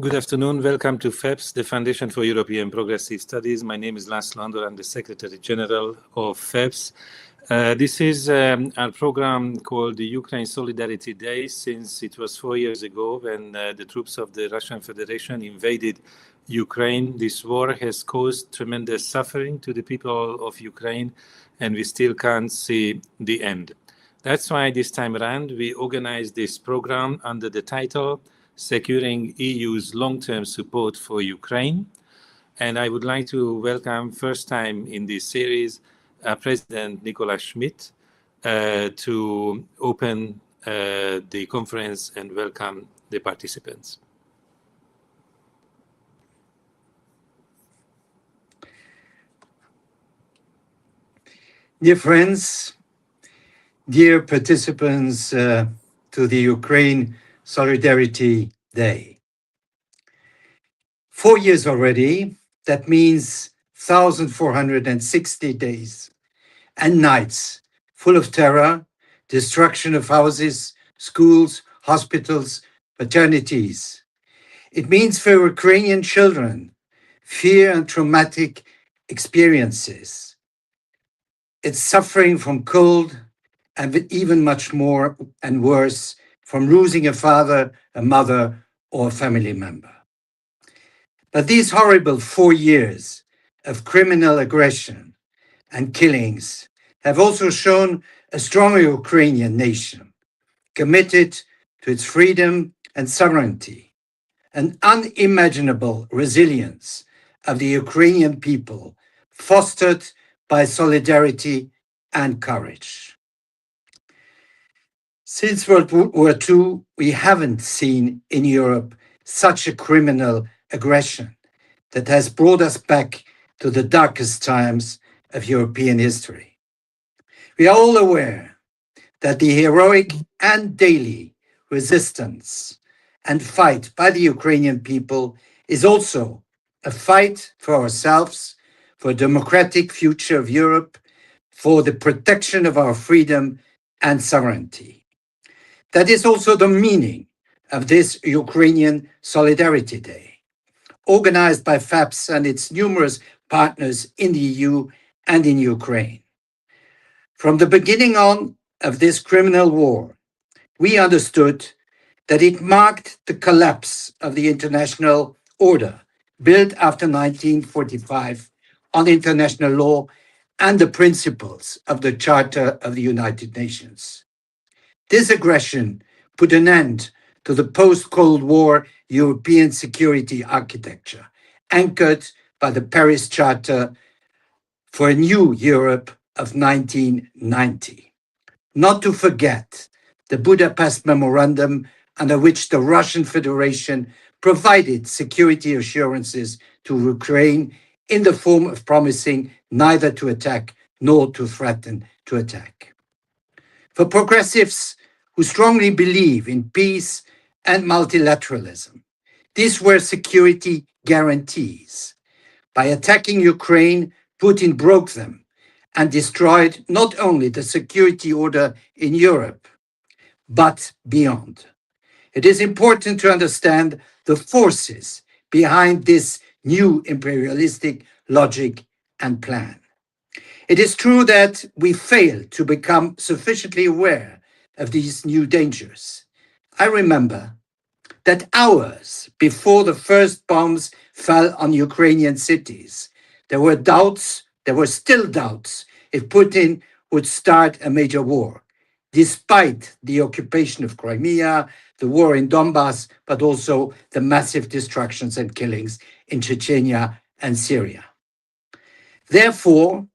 Good afternoon. Welcome to FEPS, the Foundation for European Progressive Studies. My name is László Andor. I'm the Secretary General of FEPS. This is our program called the Ukraine Solidarity Day, since it was 4 years ago when the troops of the Russian Federation invaded Ukraine. This war has caused tremendous suffering to the people of Ukraine, and we still can't see the end. That's why this time around we organized this program under the title Securing EU's Long-Term Support for Ukraine. And I would like to welcome, first time in this series, President Nicolas Schmit to open the conference and welcome the participants. Dear friends, dear participants to the Ukraine Solidarity Day. 4 years already, that means 1,460 days and nights full of terror, destruction of houses, schools, hospitals, maternities. It means for Ukrainian children, fear and traumatic experiences. It's suffering from cold and even much more and worse from losing a father, a mother, or a family member. But these horrible 4 years of criminal aggression and killings have also shown a stronger Ukrainian nation, committed to its freedom and sovereignty, an unimaginable resilience of the Ukrainian people, fostered by solidarity and courage. Since World War II, we haven't seen in Europe such a criminal aggression that has brought us back to the darkest times of European history. We are all aware that the heroic and daily resistance and fight by the Ukrainian people is also a fight for ourselves, for a democratic future of Europe, for the protection of our freedom and sovereignty. That is also the meaning of this Ukrainian Solidarity Day, organized by FEPS and its numerous partners in the EU and in Ukraine. From the beginning on of this criminal war, we understood that it marked the collapse of the international order built after 1945 on international law and the principles of the Charter of the United Nations. This aggression put an end to the post-Cold War European security architecture, anchored by the Paris Charter for a new Europe of 1990. Not to forget the Budapest Memorandum, under which the Russian Federation provided security assurances to Ukraine in the form of promising neither to attack nor to threaten to attack. For progressives who strongly believe in peace and multilateralism, these were security guarantees. By attacking Ukraine, Putin broke them and destroyed not only the security order in Europe, but beyond. It is important to understand the forces behind this new imperialistic logic and plan. It is true that we failed to become sufficiently aware of these new dangers. I remember that hours before the first bombs fell on Ukrainian cities, there were still doubts if Putin would start a major war, despite the occupation of Crimea, the war in Donbass, but also the massive destructions and killings in Chechnya and Syria. Therefore,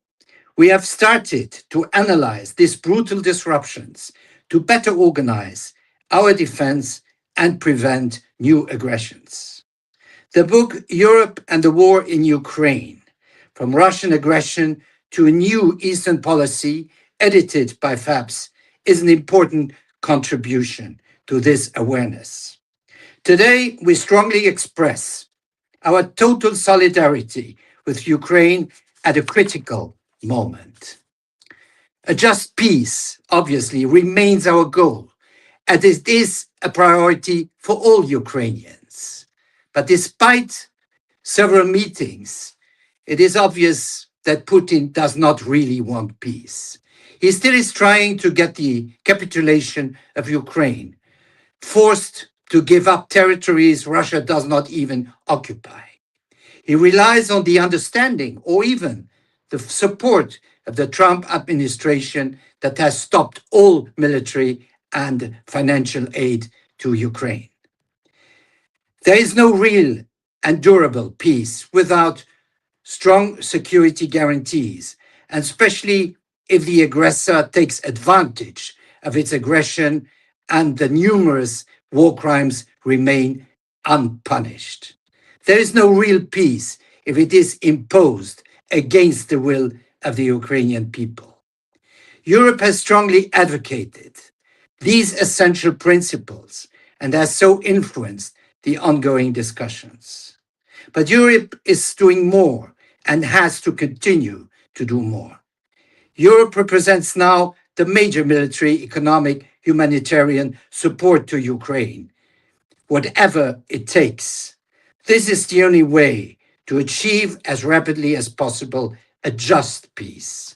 we have started to analyze these brutal disruptions to better organize our defense and prevent new aggressions. The book Europe and the War in Ukraine, From Russian Aggression to a New Eastern Policy, edited by FEPS, is an important contribution to this awareness. Today, we strongly express our total solidarity with Ukraine at a critical moment. A just peace, obviously, remains our goal, and it is a priority for all Ukrainians. But despite several meetings, it is obvious that Putin does not really want peace. He still is trying to get the capitulation of Ukraine, forced to give up territories Russia does not even occupy. He relies on the understanding or even the support of the Trump administration that has stopped all military and financial aid to Ukraine. There is no real and durable peace without strong security guarantees, and especially if the aggressor takes advantage of its aggression and the numerous war crimes remain unpunished. There is no real peace if it is imposed against the will of the Ukrainian people. Europe has strongly advocated these essential principles and has so influenced the ongoing discussions. But Europe is doing more and has to continue to do more. Europe represents now the major military, economic, humanitarian support to Ukraine, whatever it takes. This is the only way to achieve as rapidly as possible a just peace.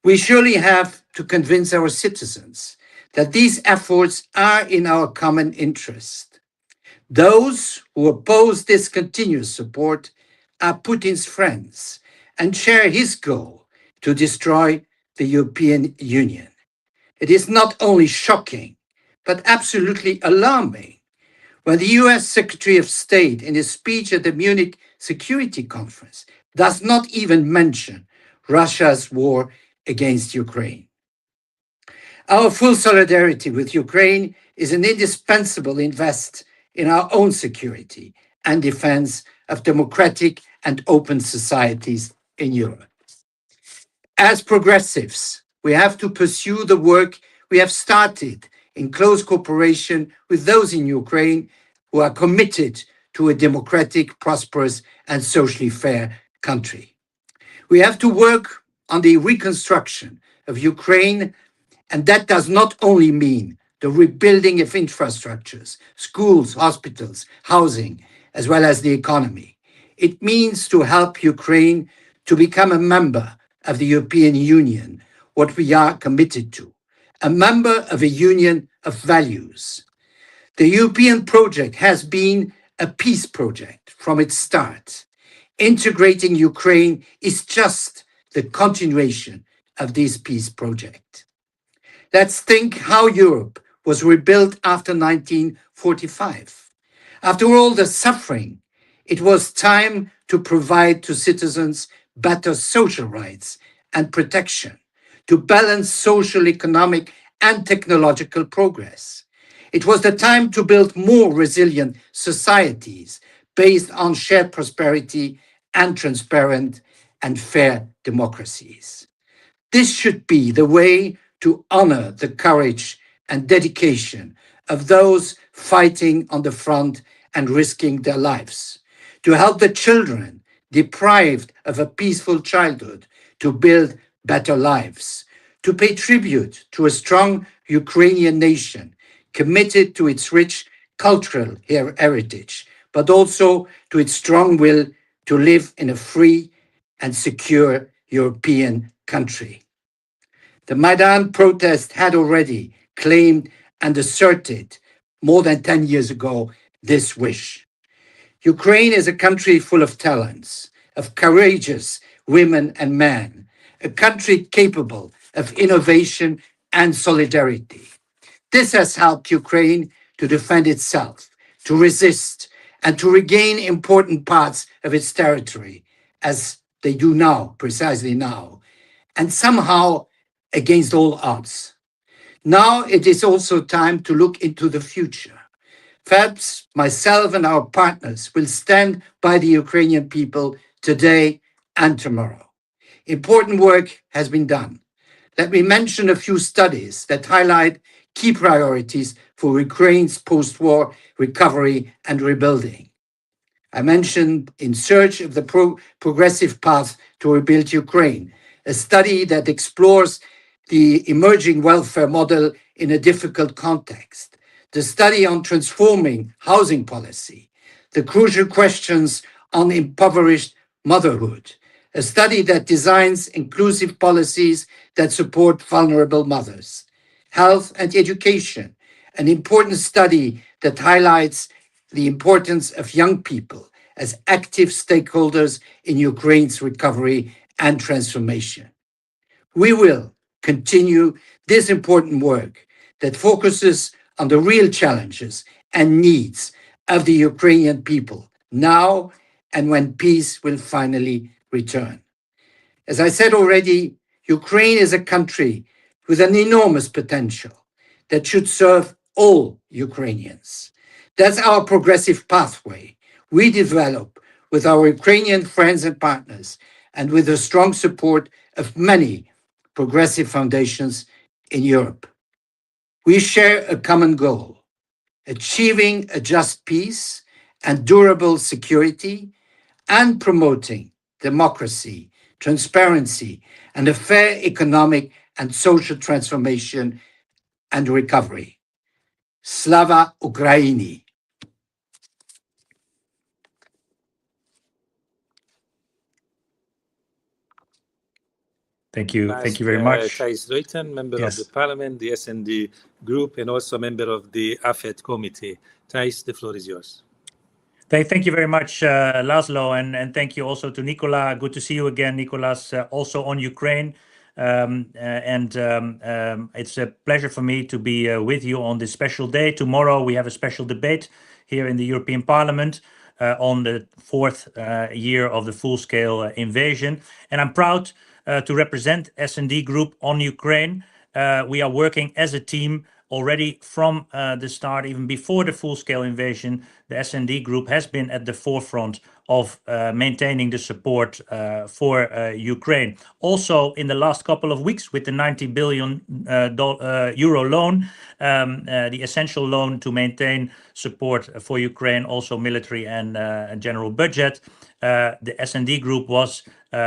We surely have to convince our citizens that these efforts are in our common interest. Those who oppose this continuous support are Putin's friends and share his goal to destroy the European Union. It is not only shocking, but absolutely alarming when the US Secretary of State, in his speech at the Munich Security Conference, does not even mention Russia's war against Ukraine. Our full solidarity with Ukraine is an indispensable invest in our own security and defense of democratic and open societies in Europe. As progressives, we have to pursue the work we have started in close cooperation with those in Ukraine who are committed to a democratic, prosperous, and socially fair country. We have to work on the reconstruction of Ukraine, and that does not only mean the rebuilding of infrastructures, schools, hospitals, housing, as well as the economy. It means to help Ukraine to become a member of the European Union, what we are committed to, a member of a union of values. The European project has been a peace project from its start. Integrating Ukraine is just the continuation of this peace project. Let's think how Europe was rebuilt after 1945. After all the suffering, it was time to provide to citizens better social rights and protection, to balance social, economic, and technological progress. It was the time to build more resilient societies based on shared prosperity and transparent and fair democracies. This should be the way to honor the courage and dedication of those fighting on the front and risking their lives, to help the children deprived of a peaceful childhood to build better lives, to pay tribute to a strong Ukrainian nation committed to its rich cultural heritage, but also to its strong will to live in a free and secure European country. The Maidan protest had already claimed and asserted more than 10 years ago this wish. Ukraine is a country full of talents, of courageous women and men, a country capable of innovation and solidarity. This has helped Ukraine to defend itself, to resist, and to regain important parts of its territory, as they do now, precisely now, and somehow against all odds. Now it is also time to look into the future. FEBS, myself, and our partners will stand by the Ukrainian people today and tomorrow. Important work has been done. Let me mention a few studies that highlight key priorities for Ukraine's post-war recovery and rebuilding. I mentioned In Search of the Progressive Path to Rebuild Ukraine, a study that explores the emerging welfare model in a difficult context, the study on transforming housing policy, the crucial questions on impoverished motherhood, a study that designs inclusive policies that support vulnerable mothers, health and education, an important study that highlights the importance of young people as active stakeholders in Ukraine's recovery and transformation. We will continue this important work that focuses on the real challenges and needs of the Ukrainian people now and when peace will finally return. As I said already, Ukraine is a country with an enormous potential that should serve all Ukrainians. That's our progressive pathway we develop with our Ukrainian friends and partners and with the strong support of many progressive foundations in Europe. We share a common goal, achieving a just peace and durable security and promoting democracy, transparency, and a fair economic and social transformation and recovery. Slava Ukraini! Thank you. Thank you very much. Thijs Ruiten, member of the Parliament, the SND Group, and also member of the AFET Committee. Thijs, the floor is yours. Thank you very much, Laszlo, and thank you also to Nicola. Good to see you again, Nicolas, also on Ukraine. It's a pleasure for me to be with you on this special day. Tomorrow we have a special debate here in the European Parliament on the fourth year of the full-scale invasion. And I'm proud to represent S&D Group on Ukraine. We are working as a team already from the start, even before the full-scale invasion. The S&D Group has been at the forefront of maintaining the support for Ukraine. Also, in the last couple of weeks, with the 90 billion euro loan, the essential loan to maintain support for Ukraine, also military and general budget, the S&D Group was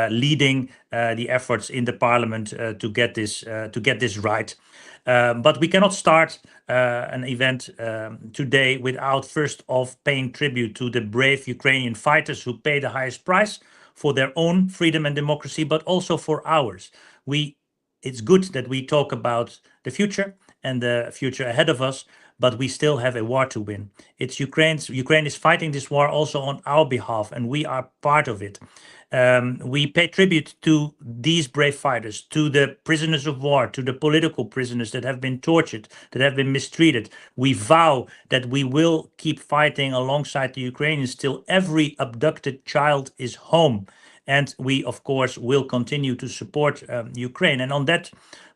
leading the efforts in the Parliament to get this right. But we cannot start an event today without first of paying tribute to the brave Ukrainian fighters who pay the highest price for their own freedom and democracy, but also for ours. It's good that we talk about the future and the future ahead of us, but we still have a war to win. Ukraine is fighting this war also on our behalf, and we are part of it. We pay tribute to these brave fighters, to the prisoners of war, to the political prisoners that have been tortured, that have been mistreated. We vow that we will keep fighting alongside the Ukrainians till every abducted child is home. And we, of course, will continue to support Ukraine. And on that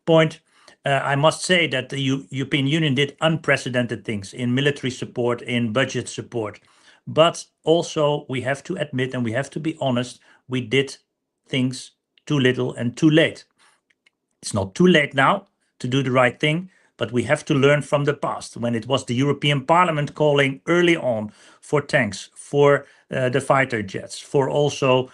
point, I must say that the European Union did unprecedented things in military support, in budget support. But also we have to admit, and we have to be honest, we did things too little and too late. It's not too late now to do the right thing, but we have to learn from the past, when it was the European Parliament calling early on for tanks, for the fighter jets, for also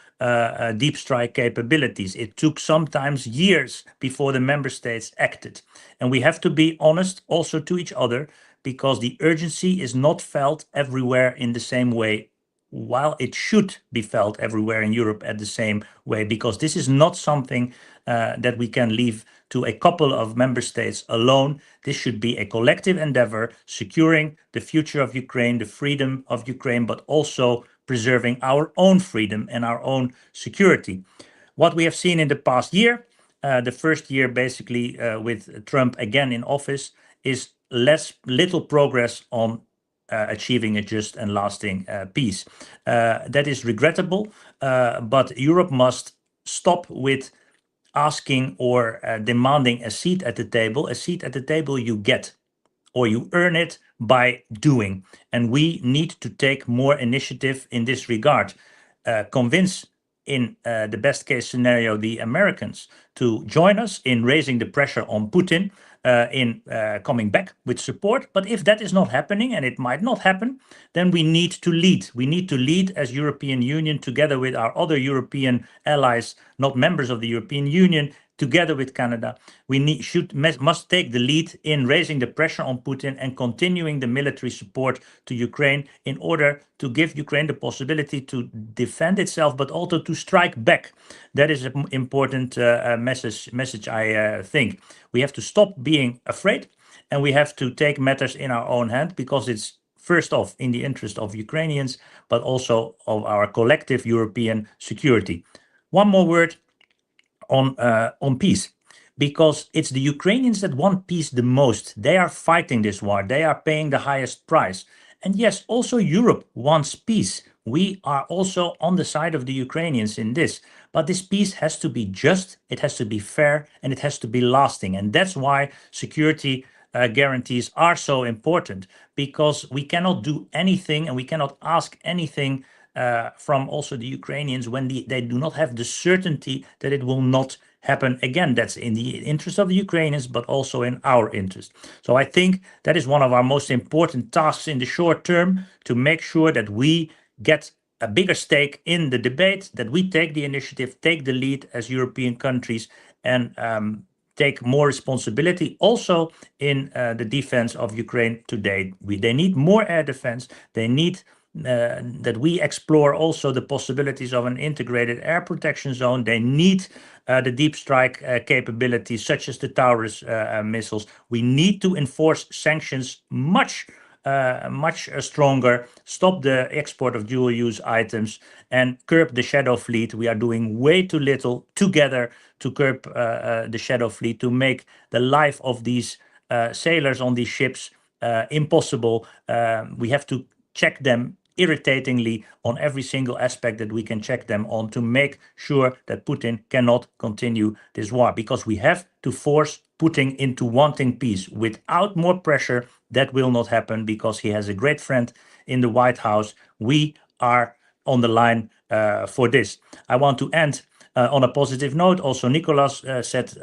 deep strike capabilities. It took sometimes years before the member states acted. And we have to be honest also to each other, because the urgency is not felt everywhere in the same way, while it should be felt everywhere in Europe at the same way, because this is not something that we can leave to a couple of member states alone. This should be a collective endeavor, securing the future of Ukraine, the freedom of Ukraine, but also preserving our own freedom and our own security. What we have seen in the past year, the first year basically with Trump again in office, is little progress on achieving a just and lasting peace. That is regrettable, but Europe must stop with asking or demanding a seat at the table. A seat at the table you get, or you earn it by doing. And we need to take more initiative in this regard. Convince, in the best case scenario, the Americans to join us in raising the pressure on Putin, in coming back with support. But if that is not happening, and it might not happen, then we need to lead. We need to lead as European Union, together with our other European allies, not members of the European Union, together with Canada, we must take the lead in raising the pressure on Putin and continuing the military support to Ukraine in order to give Ukraine the possibility to defend itself, but also to strike back. That is an important message, I think. We have to stop being afraid, and we have to take matters in our own hand, because it's first off in the interest of Ukrainians, but also of our collective European security. One more word on peace, because it's the Ukrainians that want peace the most. They are fighting this war. They are paying the highest price. And yes, also Europe wants peace. We are also on the side of the Ukrainians in this. But this peace has to be just, it has to be fair, and it has to be lasting. And that's why security guarantees are so important, because we cannot do anything and we cannot ask anything from also the Ukrainians when they do not have the certainty that it will not happen again. That's in the interest of the Ukrainians, but also in our interest. So I think that is one of our most important tasks in the short term, to make sure that we get a bigger stake in the debate, that we take the initiative, take the lead as European countries, and take more responsibility also in the defense of Ukraine today. They need more air defense. They need that we explore also the possibilities of an integrated air protection zone. They need the deep strike capabilities, such as the Taurus missiles. We need to enforce sanctions much stronger, stop the export of dual-use items, and curb the shadow fleet. We are doing way too little together to curb the shadow fleet, to make the life of these sailors on these ships impossible. We have to check them irritatingly on every single aspect that we can check them on, to make sure that Putin cannot continue this war, because we have to force Putin into wanting peace. Without more pressure, that will not happen, because he has a great friend in the White House. We are on the line for this. I want to end on a positive note. Also, Nicolas said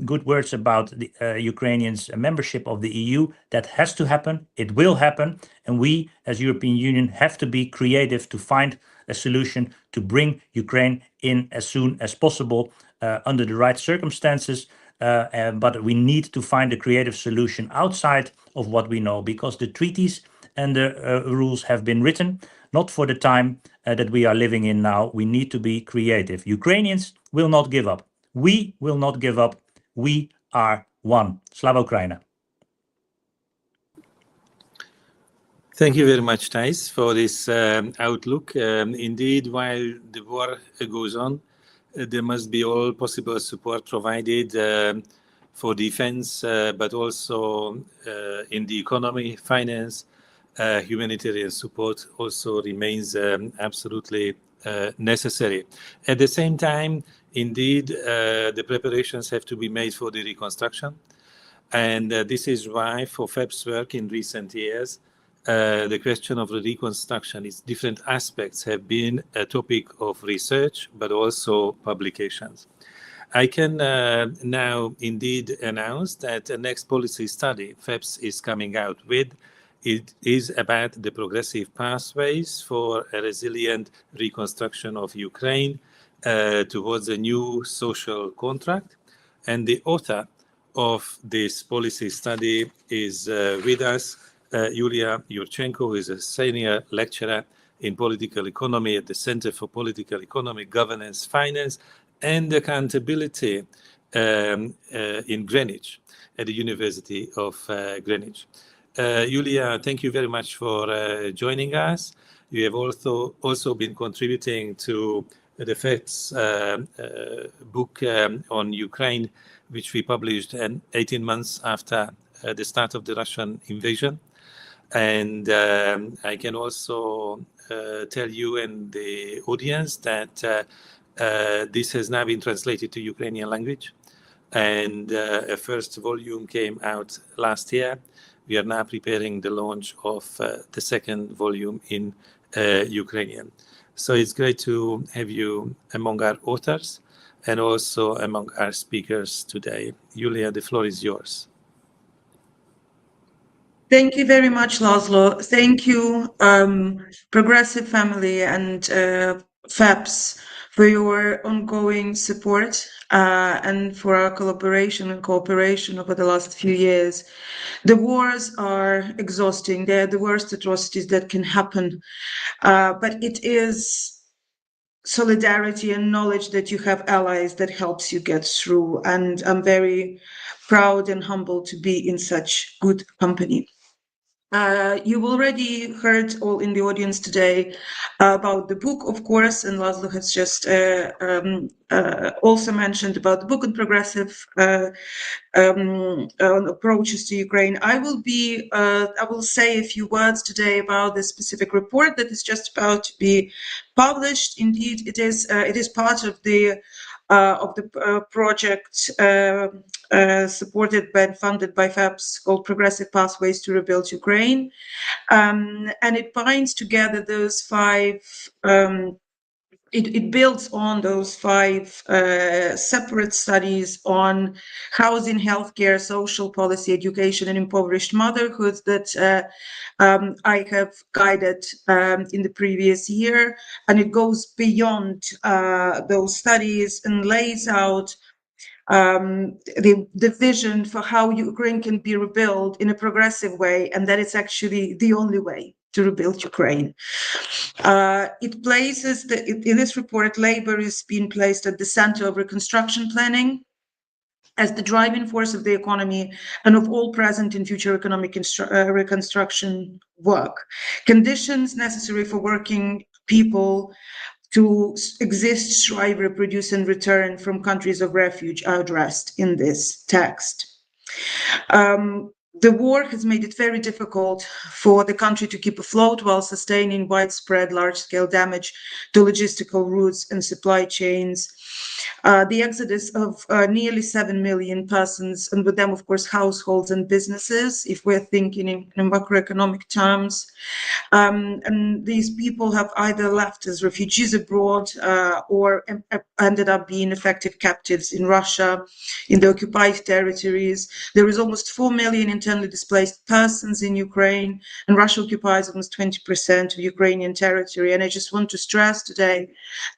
good words about the Ukrainians' membership of the EU. That has to happen. It will happen. And we, as European Union, have to be creative to find a solution to bring Ukraine in as soon as possible under the right circumstances. But we need to find a creative solution outside of what we know, because the treaties and the rules have been written, not for the time that we are living in now. We need to be creative. Ukrainians will not give up. We will not give up. We are one. Slava Ukraina. Thank you very much, Thijs, for this outlook. Indeed, while the war goes on, there must be all possible support provided for defense, but also in the economy, finance, humanitarian support also remains absolutely necessary. At the same time, indeed, the preparations have to be made for the reconstruction. And this is why, for FEP's work in recent years, the question of the reconstruction, its different aspects have been a topic of research, but also publications. I can now indeed announce that the next policy study FEPS is coming out with, it is about the progressive pathways for a resilient reconstruction of Ukraine towards a new social contract. And the author of this policy study is with us, Yulia Yurchenko, who is a senior lecturer in political economy at the Center for Political Economy, Governance, Finance, and Accountability in Greenwich, at the University of Greenwich. Yulia, thank you very much for joining us. You have also been contributing to the FEP's book on Ukraine, which we published 18 months after the start of the Russian invasion. And I can also tell you and the audience that this has now been translated to Ukrainian language. And a first volume came out last year. We are now preparing the launch of the second volume in Ukrainian. So it's great to have you among our authors and also among our speakers today. Yulia, the floor is yours. Thank you very much, Laszlo. Thank you, Progressive Family and FEPS, for your ongoing support and for our collaboration and cooperation over the last few years. The wars are exhausting. They're the worst atrocities that can happen. But it is solidarity and knowledge that you have allies that helps you get through. And I'm very proud and humbled to be in such good company. You've already heard all in the audience today about the book, of course, and Laszlo has just also mentioned about the book on progressive approaches to Ukraine. I will say a few words today about the specific report that is just about to be published. Indeed, it is part of the project supported and funded by FEPS called Progressive Pathways to Rebuild Ukraine. And it binds together those five, it builds on those five separate studies on housing, healthcare, social policy, education, and impoverished motherhood that I have guided in the previous year. And it goes beyond those studies and lays out the vision for how Ukraine can be rebuilt in a progressive way, and that it's actually the only way to rebuild Ukraine. It places, in this report, labor is being placed at the center of reconstruction planning as the driving force of the economy and of all present and future economic reconstruction work. Conditions necessary for working people to exist, strive, reproduce, and return from countries of refuge are addressed in this text. The war has made it very difficult for the country to keep afloat while sustaining widespread large-scale damage to logistical routes and supply chains. The exodus of nearly 7 million persons, and with them, of course, households and businesses, if we're thinking in macroeconomic terms. And these people have either left as refugees abroad or ended up being effective captives in Russia, in the occupied territories. There is almost 4 million internally displaced persons in Ukraine, and Russia occupies almost 20% of Ukrainian territory. And I just want to stress today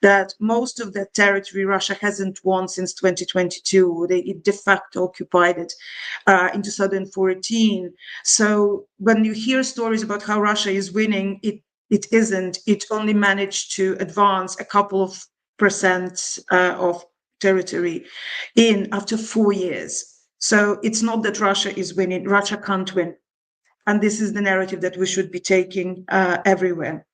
that most of that territory Russia hasn't won since 2022. They de facto occupied it in 2014. So when you hear stories about how Russia is winning, it isn't. It only managed to advance a couple of percent of territory in after 4 years. So it's not that Russia is winning. Russia can't win. And this is the narrative that we should be taking everywhere.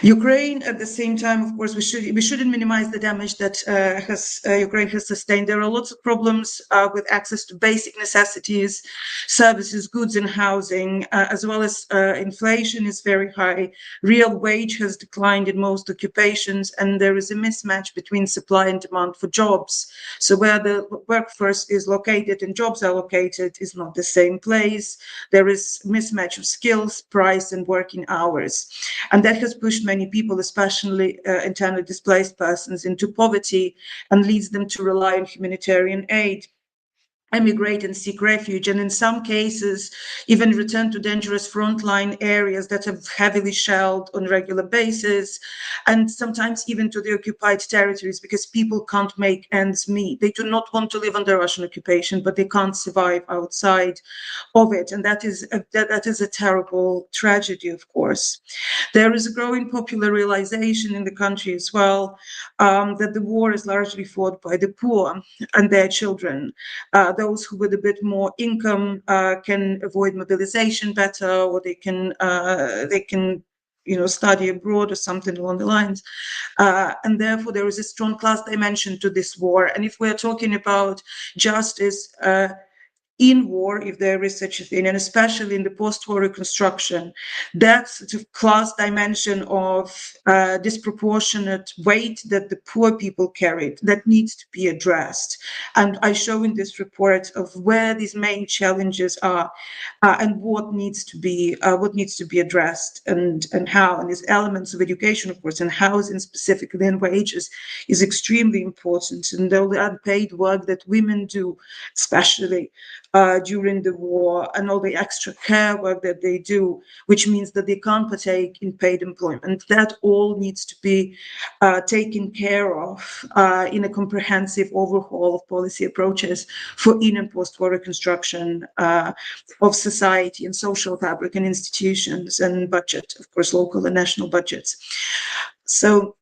Ukraine, at the same time, of course, we shouldn't minimize the damage that Ukraine has sustained. There are lots of problems with access to basic necessities, services, goods, and housing, as well as inflation is very high. Real wage has declined in most occupations, and there is a mismatch between supply and demand for jobs. So where the workforce is located and jobs are located is not the same place. There is mismatch of skills, price, and working hours. And that has pushed many people, especially internally displaced persons, into poverty and leads them to rely on humanitarian aid, emigrate and seek refuge, and in some cases even return to dangerous frontline areas that are heavily shelled on a regular basis, and sometimes even to the occupied territories because people can't make ends meet. They do not want to live under Russian occupation, but they can't survive outside of it, and that is a terrible tragedy, of course. There is a growing popular realization in the country as well that the war is largely fought by the poor and their children. Those who with a bit more income can avoid mobilization better, or they can study abroad or something along the lines. And therefore, there is a strong class dimension to this war. And if we're talking about justice in war, if there is such a thing, and especially in the post-war reconstruction, that sort of class dimension of disproportionate weight that the poor people carried, that needs to be addressed. And I show in this report of where these main challenges are and what needs to be addressed and how. And these elements of education, of course, and housing specifically, and wages is extremely important. And the unpaid work that women do, especially, during the war, and all the extra care work that they do, which means that they can't partake in paid employment. That all needs to be taken care of in a comprehensive overhaul of policy approaches for in and post-war reconstruction of society and social fabric and institutions and budget, of course, local and national budgets. So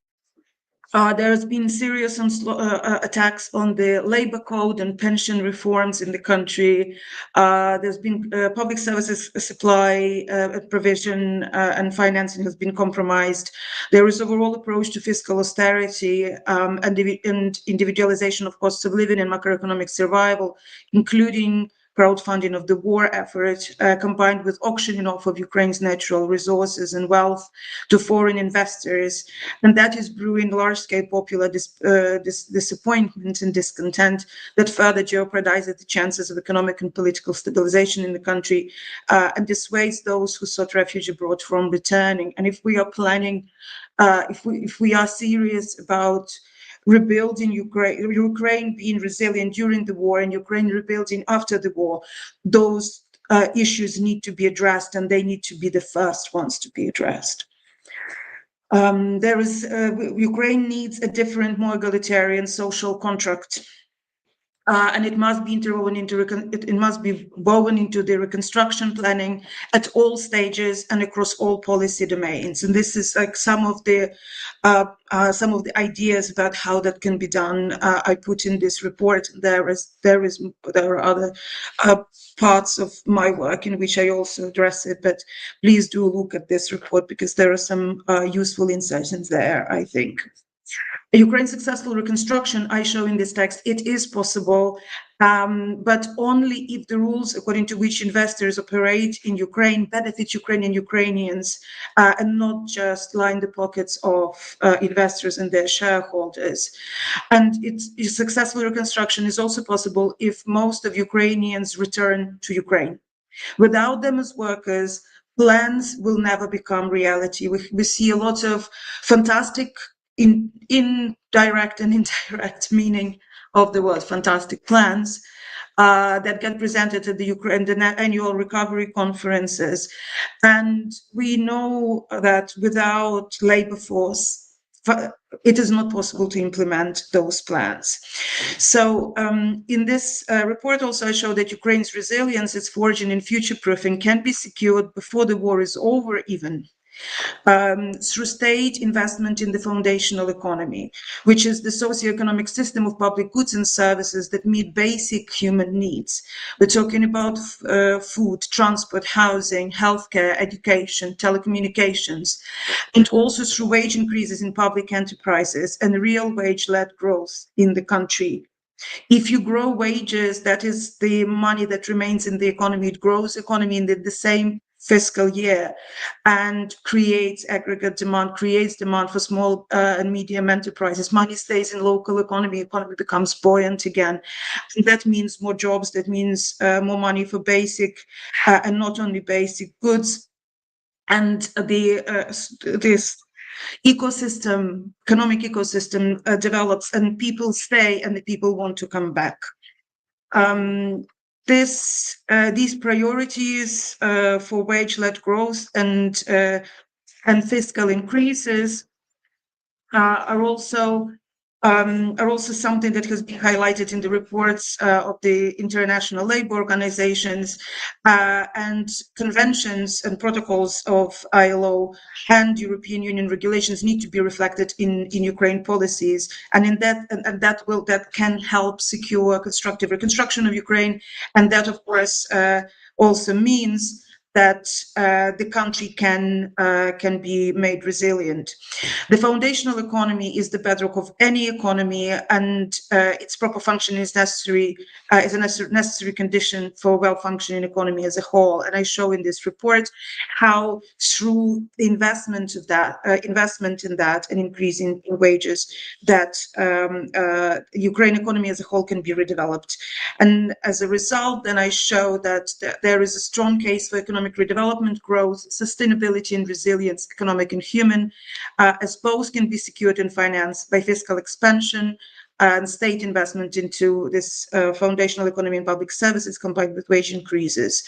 there has been serious attacks on the labor code and pension reforms in the country. There's been public services supply provision and financing has been compromised. There is overall approach to fiscal austerity and individualization of costs of living and macroeconomic survival, including crowdfunding of the war effort, combined with auctioning off of Ukraine's natural resources and wealth to foreign investors. And that is brewing large-scale popular disappointment and discontent that further jeopardizes the chances of economic and political stabilization in the country and dissuades those who sought refuge abroad from returning. And if we are planning, if we are serious about rebuilding Ukraine being resilient during the war and Ukraine rebuilding after the war, those issues need to be addressed, and they need to be the first ones to be addressed. Ukraine needs a different, more egalitarian social contract. And it must be woven into the reconstruction planning at all stages and across all policy domains. And this is like some of the ideas about how that can be done. I put in this report. There are other parts of my work in which I also address it. But please do look at this report because there are some useful insights in there, I think. Ukraine's successful reconstruction, I show in this text, it is possible, but only if the rules according to which investors operate in Ukraine benefit Ukrainian Ukrainians and not just line the pockets of investors and their shareholders. And successful reconstruction is also possible if most of Ukrainians return to Ukraine. Without them as workers, plans will never become reality. We see a lot of fantastic indirect and indirect meaning of the word fantastic plans that get presented at the annual recovery conferences. And we know that without labor force, it is not possible to implement those plans. So in this report also I show that Ukraine's resilience, its forging and future-proofing can be secured before the war is over even. Through state investment in the foundational economy, which is the socioeconomic system of public goods and services that meet basic human needs. We're talking about food, transport, housing, healthcare, education, telecommunications, and also through wage increases in public enterprises and real wage-led growth in the country. If you grow wages, that is the money that remains in the economy. It grows the economy in the same fiscal year and creates aggregate demand, creates demand for small and medium enterprises. Money stays in local economy becomes buoyant again. And that means more jobs, that means more money for basic and not only basic goods. And this ecosystem, economic ecosystem develops and people stay and the people want to come back. These priorities for wage-led growth and fiscal increases are also something that has been highlighted in the reports of the international labor organizations and conventions and protocols of ILO and European Union regulations need to be reflected in Ukraine policies, and that can help secure constructive reconstruction of Ukraine, and that of course also means that the country can be made resilient. The foundational economy is the bedrock of any economy, and its proper function is a necessary condition for a well-functioning economy as a whole. And I show in this report how through the investment in that and increase in wages, that Ukraine economy as a whole can be redeveloped. And as a result, then I show that there is a strong case for economic redevelopment, growth, sustainability and resilience, economic and human, as both can be secured and financed by fiscal expansion, and state investment into this foundational economy and public services combined with wage increases.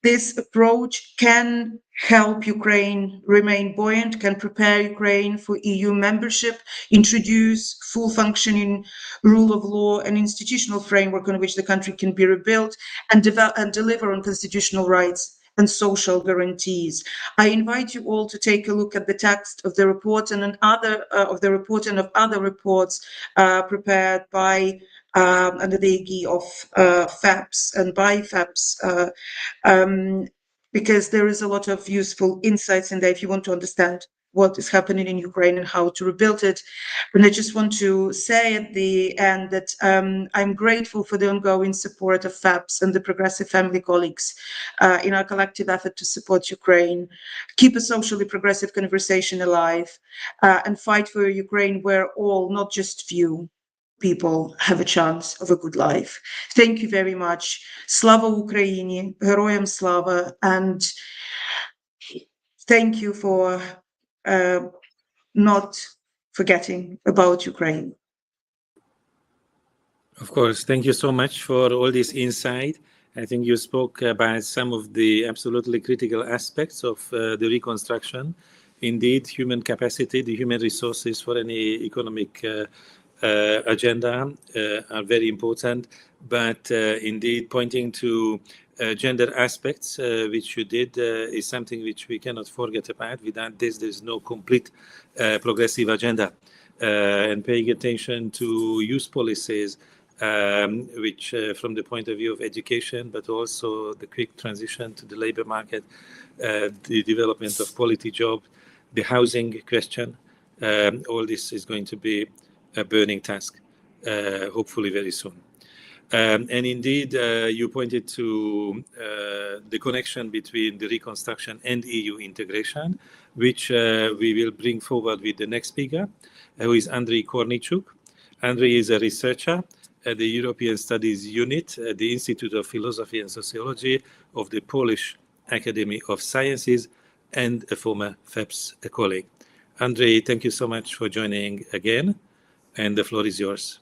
This approach can help Ukraine remain buoyant, can prepare Ukraine for EU membership, introduce full functioning rule of law and institutional framework on which the country can be rebuilt, and deliver on constitutional rights and social guarantees. I invite you all to take a look at the text of the report and of other reports prepared by under the aegis of FAPS and by FAPS, because there is a lot of useful insights in there if you want to understand what is happening in Ukraine and how to rebuild it. And I just want to say at the end that I'm grateful for the ongoing support of FAPS and the Progressive Family colleagues in our collective effort to support Ukraine, keep a socially progressive conversation alive, and fight for a Ukraine where all, not just few, people have a chance of a good life. Thank you very much. Slava Ukraini, Героям Slava, and thank you for not forgetting about Ukraine. Of course, thank you so much for all this insight. I think you spoke about some of the absolutely critical aspects of the reconstruction. Indeed, human capacity, the human resources for any economic agenda are very important, but indeed pointing to gender aspects, which you did, is something which we cannot forget about. Without this, there's no complete progressive agenda. And paying attention to youth policies, which from the point of view of education, but also the quick transition to the labor market, the development of quality jobs, the housing question, all this is going to be a burning task, hopefully very soon. And indeed, you pointed to the connection between the reconstruction and EU integration, which we will bring forward with the next speaker, who is Andrei Kornichuk. Andrei is a researcher at the European Studies Unit at the Institute of Philosophy and Sociology of the Polish Academy of Sciences and a former FAPS colleague. Andrei, thank you so much for joining again, and the floor is yours.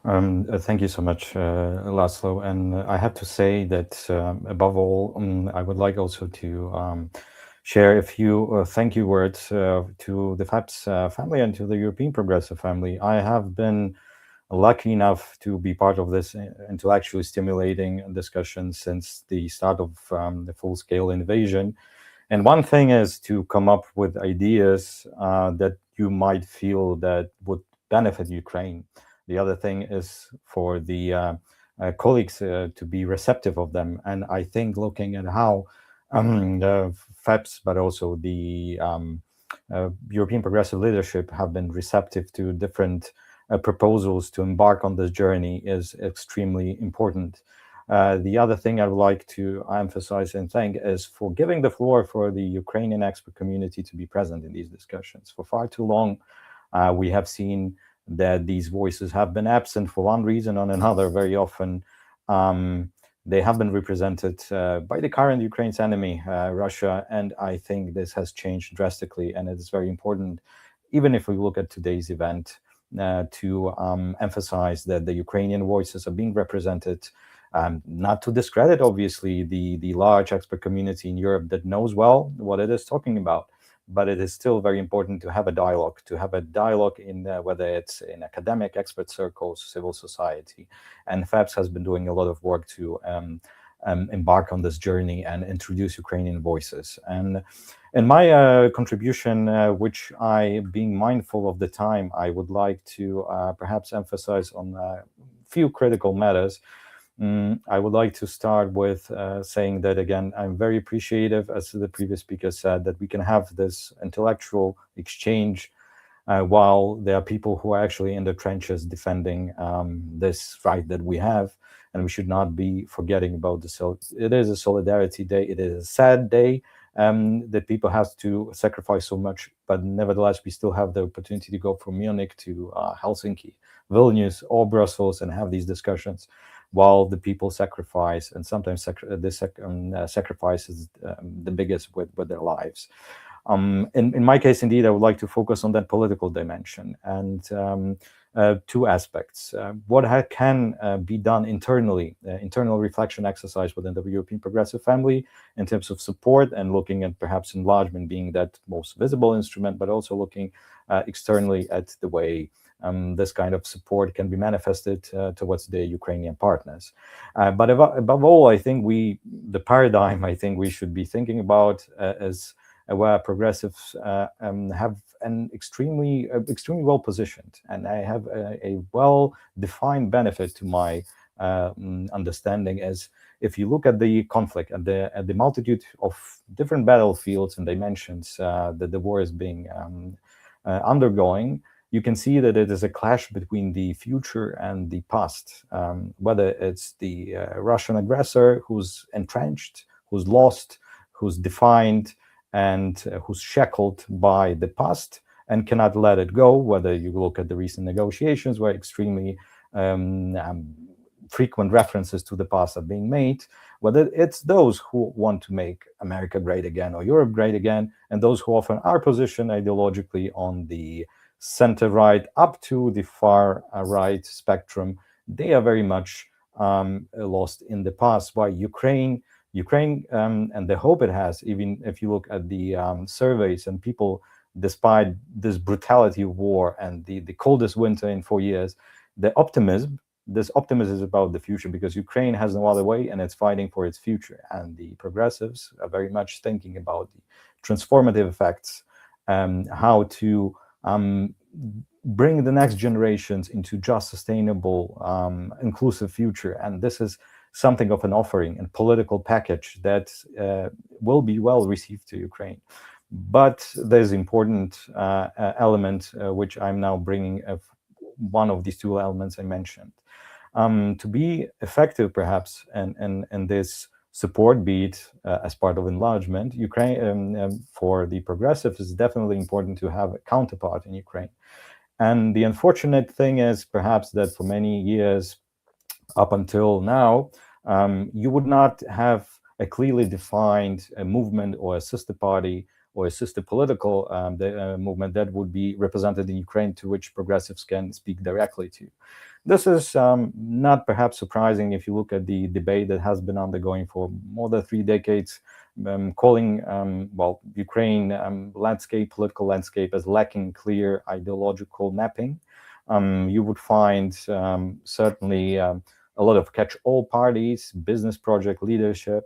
Thank you so much, Laszlo. And I have to say that above all, I would like also to share a few thank you words to the FAPS family and to the European Progressive family. I have been lucky enough to be part of this intellectually stimulating discussion since the start of the full-scale invasion. And one thing is to come up with ideas that you might feel that would benefit Ukraine. The other thing is for the colleagues to be receptive of them. And I think looking at how the FAPS, but also the European progressive leadership have been receptive to different proposals to embark on this journey is extremely important. The other thing I would like to emphasize and thank is for giving the floor for the Ukrainian expert community to be present in these discussions. For far too long, we have seen that these voices have been absent for one reason or another. Very often, they have been represented by the current Ukraine's enemy, Russia, and I think this has changed drastically, and it is very important, even if we look at today's event, to emphasize that the Ukrainian voices are being represented, not to discredit, obviously, the large expert community in Europe that knows well what it is talking about. But it is still very important to have a dialogue, in whether it's in academic, expert circles, civil society. And FAPS has been doing a lot of work to embark on this journey and introduce Ukrainian voices. And in my contribution, which I, being mindful of the time, I would like to perhaps emphasize on a few critical matters. I would like to start with saying that, again, I'm very appreciative, as the previous speaker said, that we can have this intellectual exchange while there are people who are actually in the trenches defending this right that we have. And we should not be forgetting about it is a solidarity day. It is a sad day that people have to sacrifice so much, but nevertheless, we still have the opportunity to go from Munich to Helsinki, Vilnius, or Brussels and have these discussions, while the people sacrifice, and sometimes this sacrifice is the biggest with their lives. In my case, indeed, I would like to focus on that political dimension and two aspects. What can be done internally, internal reflection exercise within the European progressive family in terms of support and looking at perhaps enlargement being that most visible instrument, but also looking externally at the way this kind of support can be manifested towards the Ukrainian partners. But above all, I think the paradigm I think we should be thinking about is where progressives have an extremely well positioned, and I have a well-defined benefit to my understanding as if you look at the conflict and the multitude of different battlefields and dimensions that the war is being undergoing, you can see that it is a clash between the future and the past, whether it's the Russian aggressor who's entrenched, who's lost, who's defined, and who's shackled by the past and cannot let it go, whether you look at the recent negotiations where extremely frequent references to the past are being made, whether it's those who want to make America great again or Europe great again, and those who often are positioned ideologically on the center right up to the far right spectrum, they are very much lost in the past. Why Ukraine and the hope it has, even if you look at the surveys and people, despite this brutality of war and the coldest winter in 4 years, this optimism is about the future, because Ukraine has no other way and it's fighting for its future. And the progressives are very much thinking about the transformative effects, how to bring the next generations into just sustainable, inclusive future. And this is something of an offering and political package that will be well received to Ukraine. But there's important element which I'm now bringing, one of these two elements I mentioned. To be effective, perhaps, and this support, be it as part of enlargement, Ukraine for the progressives is definitely important to have a counterpart in Ukraine. And the unfortunate thing is perhaps that for many years up until now, you would not have a clearly defined movement or a sister party or a sister political movement that would be represented in Ukraine to which progressives can speak directly to. This is not perhaps surprising if you look at the debate that has been undergoing for more than 3 decades, calling Ukraine political landscape as lacking clear ideological mapping. You would find certainly a lot of catch-all parties, business project leadership,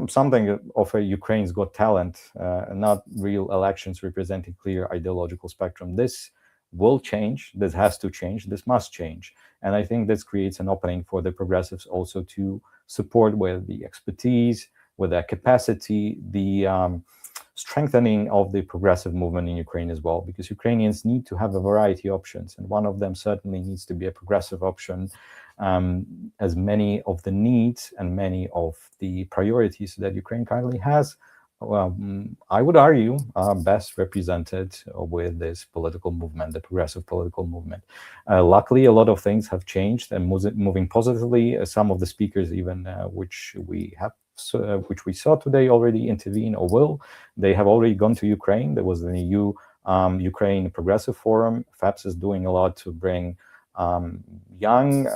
something of a Ukraine's Got Talent, not real elections representing clear ideological spectrum. This will change, this has to change, this must change. And I think this creates an opening for the progressives also to support with the expertise, with their capacity, the strengthening of the progressive movement in Ukraine as well, because Ukrainians need to have a variety of options, and one of them certainly needs to be a progressive option, as many of the needs and many of the priorities that Ukraine currently has, I would argue, are best represented with this political movement, the progressive political movement. Luckily, a lot of things have changed and moving positively. Some of the speakers, even which we saw today, already intervene or will. They have already gone to Ukraine. There was the EU Ukraine Progressive Forum. FAPS is doing a lot to bring young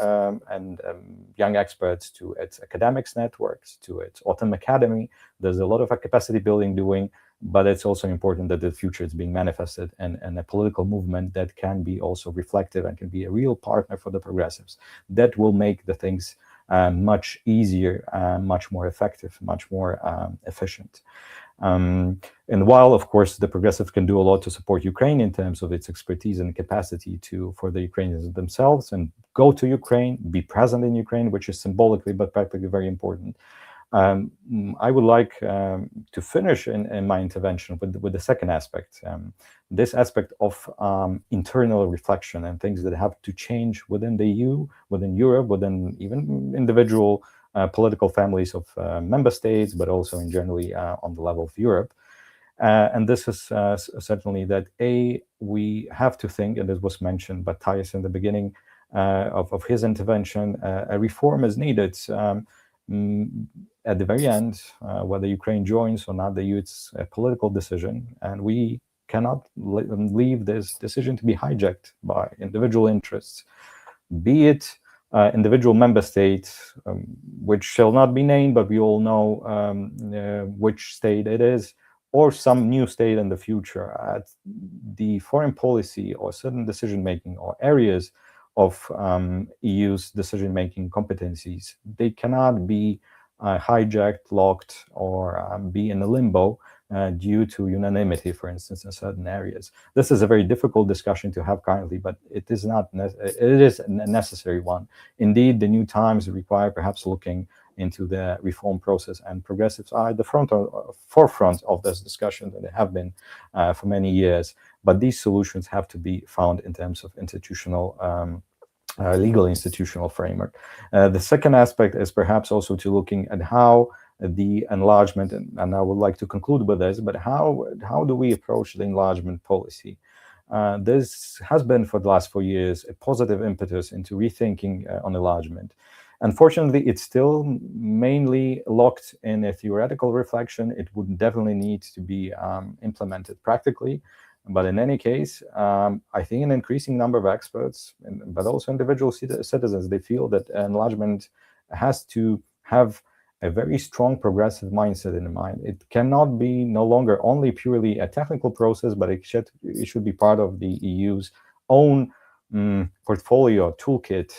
experts to its academics networks, to its Autumn Academy. There's a lot of capacity building doing, but it's also important that the future is being manifested and a political movement that can be also reflective and can be a real partner for the progressives. That will make the things much easier, much more effective, much more efficient. And while, of course, the progressives can do a lot to support Ukraine in terms of its expertise and capacity for the Ukrainians themselves and go to Ukraine, be present in Ukraine, which is symbolically but practically very important. I would like to finish in my intervention with the second aspect, this aspect of internal reflection and things that have to change within the EU, within Europe, within even individual political families of member states, but also in generally on the level of Europe. And this is certainly that we have to think, and this was mentioned by Thais in the beginning of his intervention, a reform is needed. at the very end, whether Ukraine joins or not the EU, it's a political decision, and we cannot leave this decision to be hijacked by individual interests, be it individual member states, which shall not be named, but we all know which state it is, or some new state in the future. The foreign policy or certain decision-making or areas of EU's decision-making competencies, they cannot be hijacked, locked, or be in a limbo due to unanimity, for instance, in certain areas. This is a very difficult discussion to have currently, but it is not. It is a necessary one. Indeed, the new times require perhaps looking into the reform process, and progressives are at the forefront of this discussion, and they have been for many years. But these solutions have to be found in terms of institutional. Legal institutional framework. The second aspect is perhaps also to looking at how the enlargement, and I would like to conclude with this, but how do we approach the enlargement policy? This has been for the last 4 years a positive impetus into rethinking on enlargement. Unfortunately, it's still mainly locked in a theoretical reflection. It would definitely need to be implemented practically. But in any case, I think an increasing number of experts, but also individual citizens, they feel that enlargement has to have a very strong progressive mindset in mind. It cannot be no longer only purely a technical process, but it should be part of the EU's own portfolio toolkit,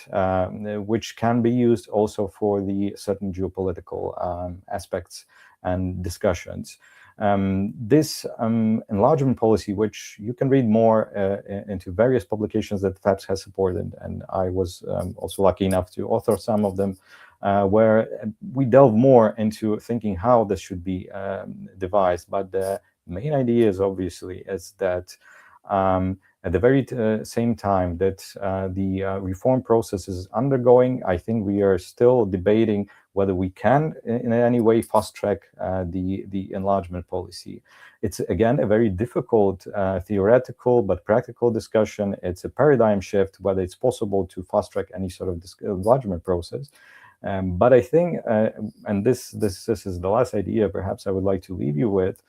which can be used also for the certain geopolitical aspects and discussions. This enlargement policy, which you can read more into various publications that FEPS has supported, and I was also lucky enough to author some of them, where we delve more into thinking how this should be devised. But the main idea is obviously is that at the very same time that the reform process is undergoing, I think we are still debating whether we can in any way fast track the enlargement policy. It's again a very difficult theoretical but practical discussion. It's a paradigm shift whether it's possible to fast track any sort of enlargement process. But I think, and this is the last idea perhaps I would like to leave you with,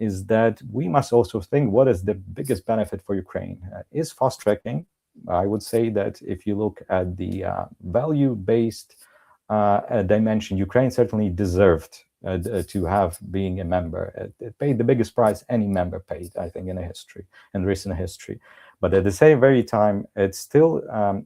is that we must also think what is the biggest benefit for Ukraine. Is fast tracking? I would say that if you look at the value-based dimension, Ukraine certainly deserved to have being a member. It paid the biggest price any member paid, I think, in recent history. But at the same very time, it's still a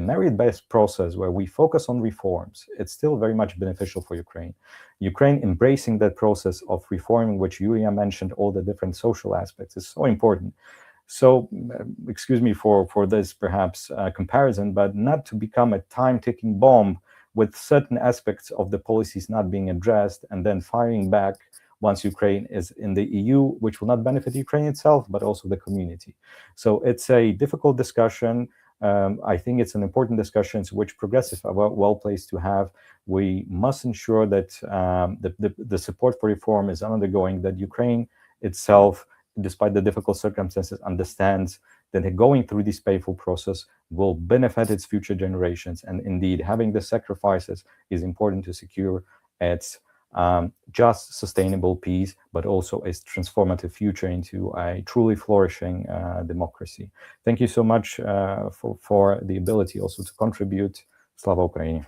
merit-based process where we focus on reforms. It's still very much beneficial for Ukraine. Ukraine embracing that process of reforming, which Yulia mentioned, all the different social aspects, is so important. So, excuse me for this perhaps comparison, but not to become a time-ticking bomb with certain aspects of the policies not being addressed and then firing back once Ukraine is in the EU, which will not benefit Ukraine itself, but also the community. So it's a difficult discussion. I think it's an important discussion which progressives are well placed to have. We must ensure that the support for reform is undergoing, that Ukraine itself, despite the difficult circumstances, understands that going through this painful process will benefit its future generations. And indeed, having the sacrifices is important to secure its just sustainable peace, but also a transformative future into a truly flourishing democracy. Thank you so much for the ability also to contribute. Slava Ukraini.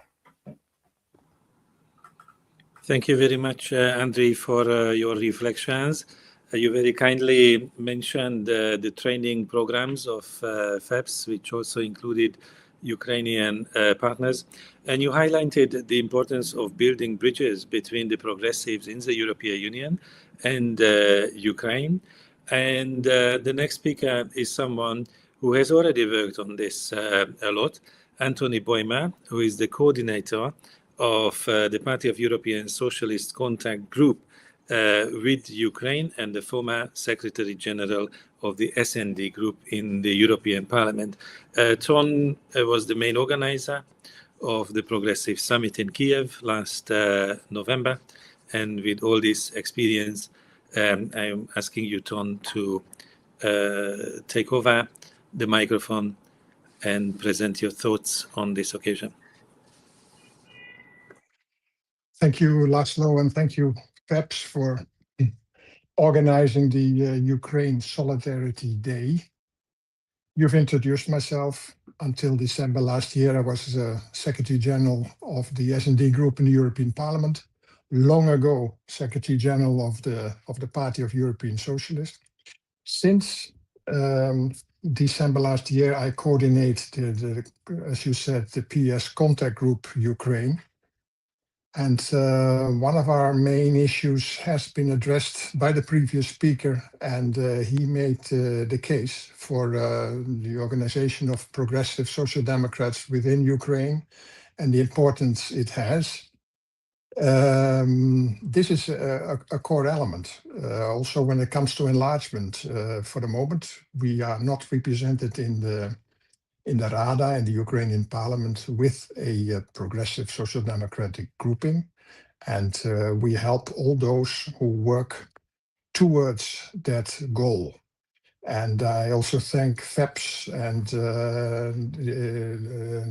Thank you very much, Andriy, for your reflections. You very kindly mentioned the training programs of FEPS, which also included Ukrainian partners. And you highlighted the importance of building bridges between the progressives in the European Union and Ukraine. And the next speaker is someone who has already worked on this a lot, Antony Bojma, who is the coordinator of the Party of European Socialist Contact Group with Ukraine and the former Secretary General of the SND group in the European Parliament. Ton was the main organizer of the Progressive Summit in Kiev last November. And with all this experience, I'm asking you, Ton, to take over the microphone and present your thoughts on this occasion. Thank you, Laszlo, and thank you, FEPS, for organizing the Ukraine Solidarity Day. You've introduced myself. Until December last year, I was Secretary General of the S&D Group in the European Parliament. Long ago, Secretary General of the Party of European Socialists. Since December last year, I coordinate as you said, the PS Contact Group Ukraine. And one of our main issues has been addressed by the previous speaker, and he made the case for the organization of progressive social democrats within Ukraine and the importance it has. This is a core element. Also, when it comes to enlargement, for the moment, we are not represented in the Rada, in the Ukrainian parliament, with a progressive social democratic grouping. And we help all those who work towards that goal. And I also thank FEPS and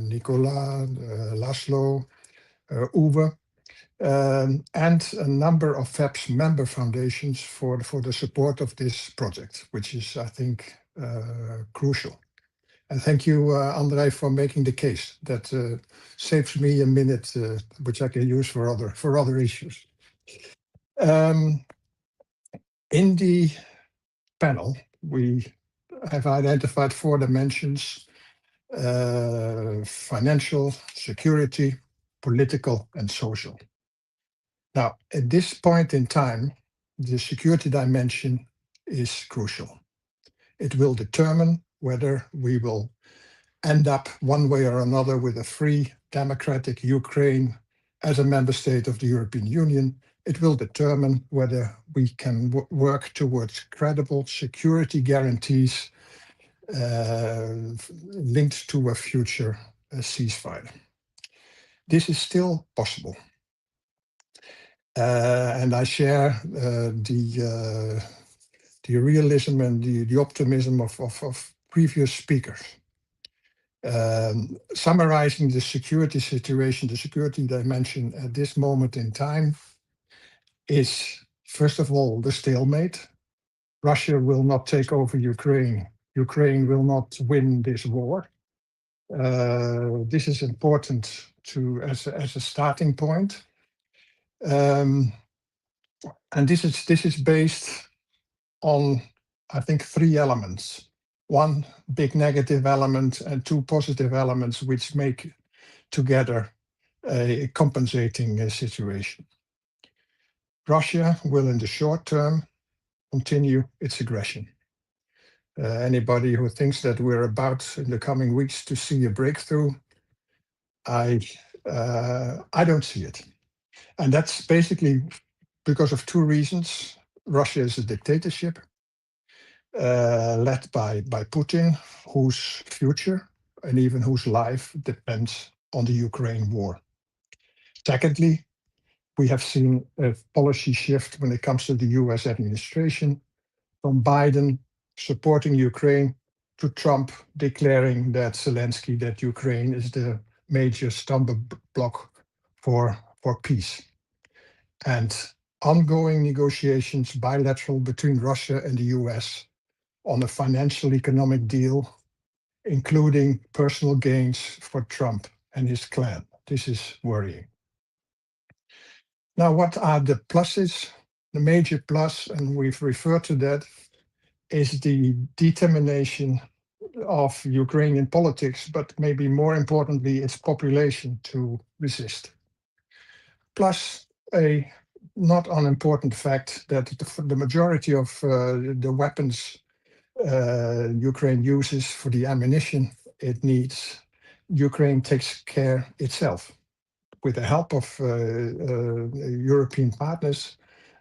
Nicola, Laszlo, Uwe, and a number of FEPS member foundations for the support of this project, which is, I think, crucial. And thank you, André, for making the case. That saves me a minute, which I can use for other issues. In the panel, we have identified 4 dimensions: financial, security, political, and social. Now, at this point in time, the security dimension is crucial. It will determine whether we will end up one way or another with a free, democratic Ukraine as a member state of the European Union. It will determine whether we can work towards credible security guarantees linked to a future ceasefire. This is still possible. And I share the realism and the optimism of previous speakers. Summarizing the security situation, the security dimension at this moment in time is, first of all, the stalemate. Russia will not take over Ukraine. Ukraine will not win this war. This is important as a starting point. And this is based on, I think, 3 elements. 1 big negative element and 2 positive elements, which make together a compensating situation. Russia will, in the short term, continue its aggression. Anybody who thinks that we're about, in the coming weeks, to see a breakthrough, I don't see it. And that's basically because of 2 reasons. Russia is a dictatorship led by Putin, whose future and even whose life depends on the Ukraine war. Secondly, we have seen a policy shift when it comes to the US administration, from Biden supporting Ukraine to Trump declaring that Zelensky, that Ukraine is the major stumbling block for peace. And ongoing negotiations, bilateral, between Russia and the US on a financial economic deal, including personal gains for Trump and his clan. This is worrying. Now, what are the pluses? The major plus, and we've referred to that, is the determination of Ukrainian politics, but maybe more importantly, its population to resist. Plus, a not unimportant fact that the majority of the weapons Ukraine uses, for the ammunition it needs, Ukraine takes care itself with the help of European partners,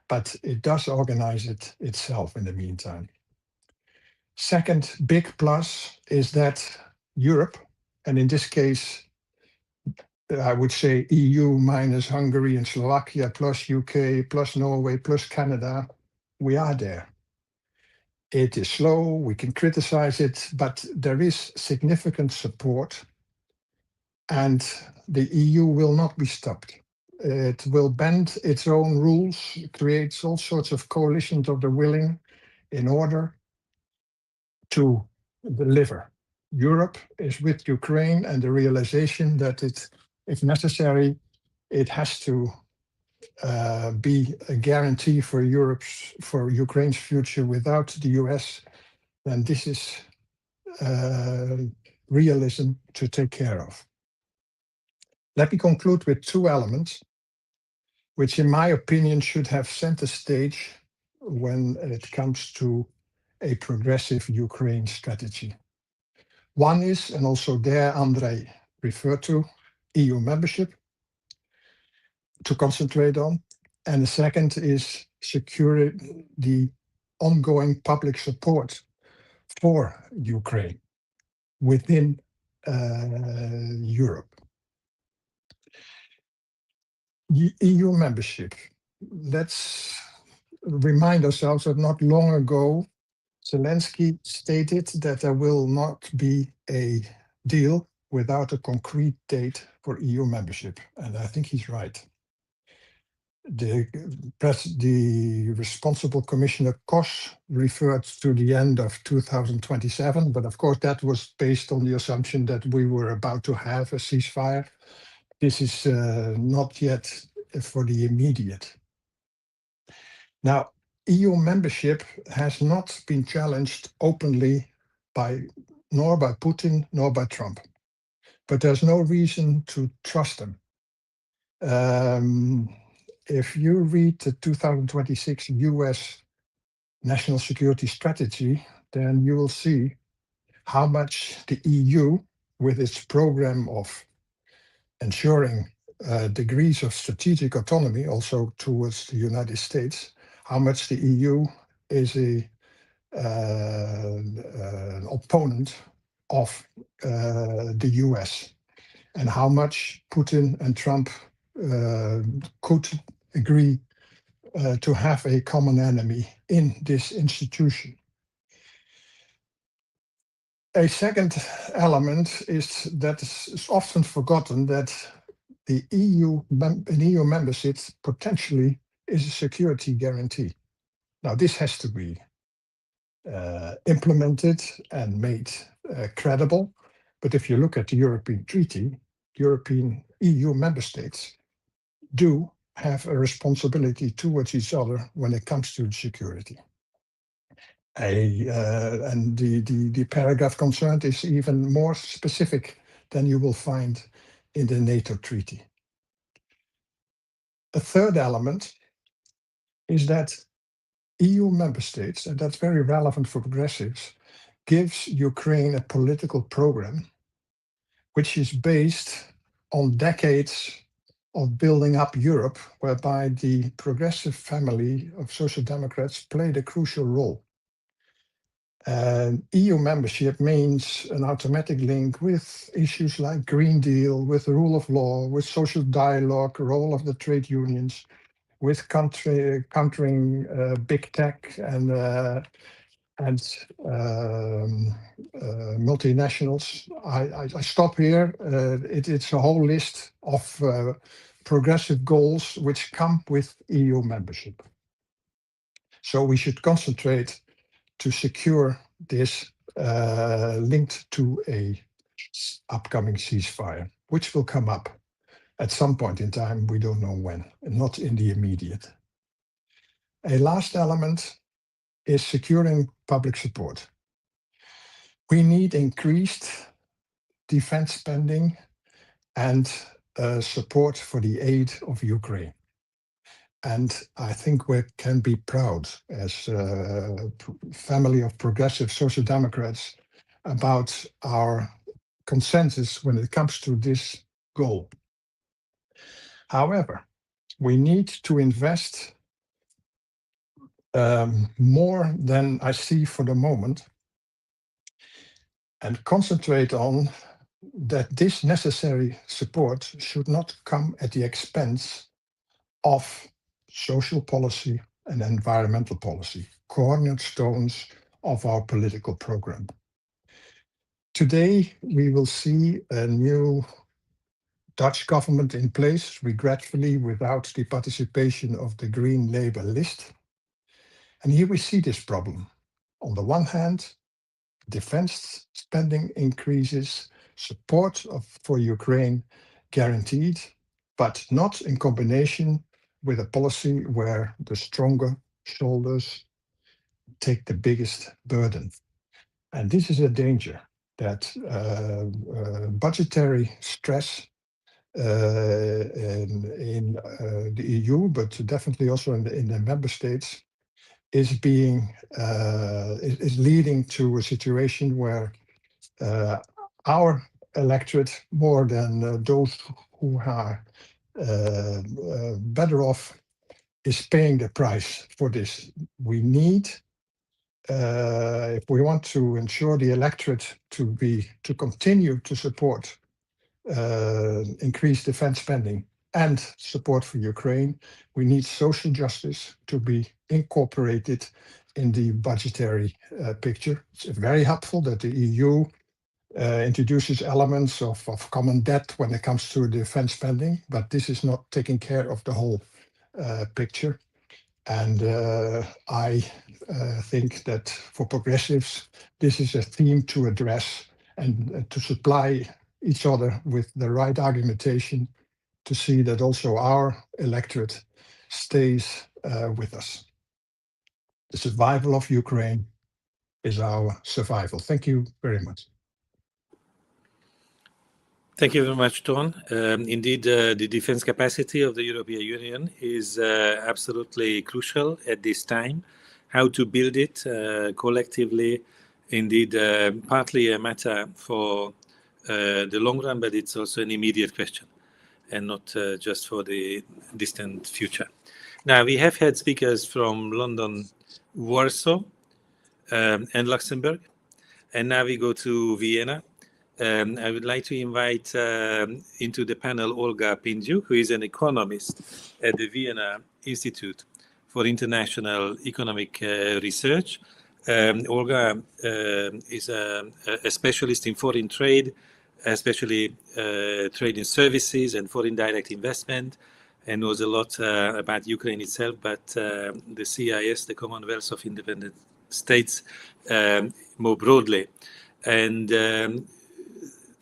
but it does organize it itself in the meantime. Second big plus is that Europe, and in this case, I would say EU minus Hungary and Slovakia, plus UK, plus Norway, plus Canada, we are there. It is slow, we can criticize it, but there is significant support, and the EU will not be stopped. It will bend its own rules, creates all sorts of coalitions of the willing in order to deliver. Europe is with Ukraine, and the realization that it, if necessary, it has to be a guarantee for Ukraine's future without the US, then this is realism to take care of. Let me conclude with two elements, which in my opinion should have center stage when it comes to a progressive Ukraine strategy. One is, and also there Andrei referred to, EU membership to concentrate on. And the second is securing the ongoing public support for Ukraine within Europe. EU membership. Let's remind ourselves that not long ago, Zelensky stated that there will not be a deal without a concrete date for EU membership. And I think he's right. The responsible commissioner Koch referred to the end of 2027, but of course that was based on the assumption that we were about to have a ceasefire. This is not yet for the immediate. Now, EU membership has not been challenged openly nor by Putin nor by Trump, but there's no reason to trust them. If you read the 2026 US National Security Strategy, then you will see how much the EU, with its program of ensuring degrees of strategic autonomy also towards the United States, how much the EU is an opponent of the US, and how much Putin and Trump could agree to have a common enemy in this institution. A second element is that it's often forgotten that the EU membership potentially is a security guarantee. Now, this has to be implemented and made credible. But if you look at the European Treaty, European EU member states do have a responsibility towards each other when it comes to security. And the paragraph concerned is even more specific than you will find in the NATO treaty. A third element is that EU member states, and that's very relevant for progressives, gives Ukraine a political program which is based on decades of building up Europe, whereby the progressive family of Social Democrats played a crucial role. EU membership means an automatic link with issues like Green Deal, with the rule of law, with social dialogue, role of the trade unions, with countering big tech and multinationals. I stop here. It's a whole list of progressive goals which come with EU membership. So we should concentrate to secure this linked to a upcoming ceasefire, which will come up at some point in time. We don't know when, not in the immediate. A last element is securing public support. We need increased defense spending and support for the aid of Ukraine. And I think we can be proud as a family of progressive Social Democrats about our consensus when it comes to this goal. However, we need to invest more than I see for the moment and concentrate on that this necessary support should not come at the expense of social policy and environmental policy, cornerstones of our political program. Today, we will see a new Dutch government in place, regretfully without the participation of the Green Labour list. And here we see this problem. On the one hand, defense spending increases, support for Ukraine guaranteed, but not in combination with a policy where the stronger shoulders take the biggest burden. And this is a danger that budgetary stress in the EU, but definitely also in the member states, is leading to a situation where our electorate, more than those who are better off, is paying the price for this. We need, if we want to ensure the electorate to continue to support increased defense spending and support for Ukraine, we need social justice to be incorporated in the budgetary picture. It's very helpful that the EU introduces elements of common debt when it comes to defense spending, but this is not taking care of the whole picture. And I think that for progressives, this is a theme to address and to supply each other with the right argumentation to see that also our electorate stays with us. The survival of Ukraine is our survival. Thank you very much. Thank you very much, Ton. Indeed, the defense capacity of the European Union is absolutely crucial at this time. How to build it collectively, indeed, partly a matter for the long run, but it's also an immediate question and not just for the distant future. Now, we have had speakers from London, Warsaw, and Luxembourg, and now we go to Vienna. I would like to invite into the panel Olga Pindziuk, who is an economist at the Vienna Institute for International Economic Research. Olga is a specialist in foreign trade, especially trade in services and foreign direct investment, and knows a lot about Ukraine itself, but the CIS, the Commonwealth of Independent States, more broadly. And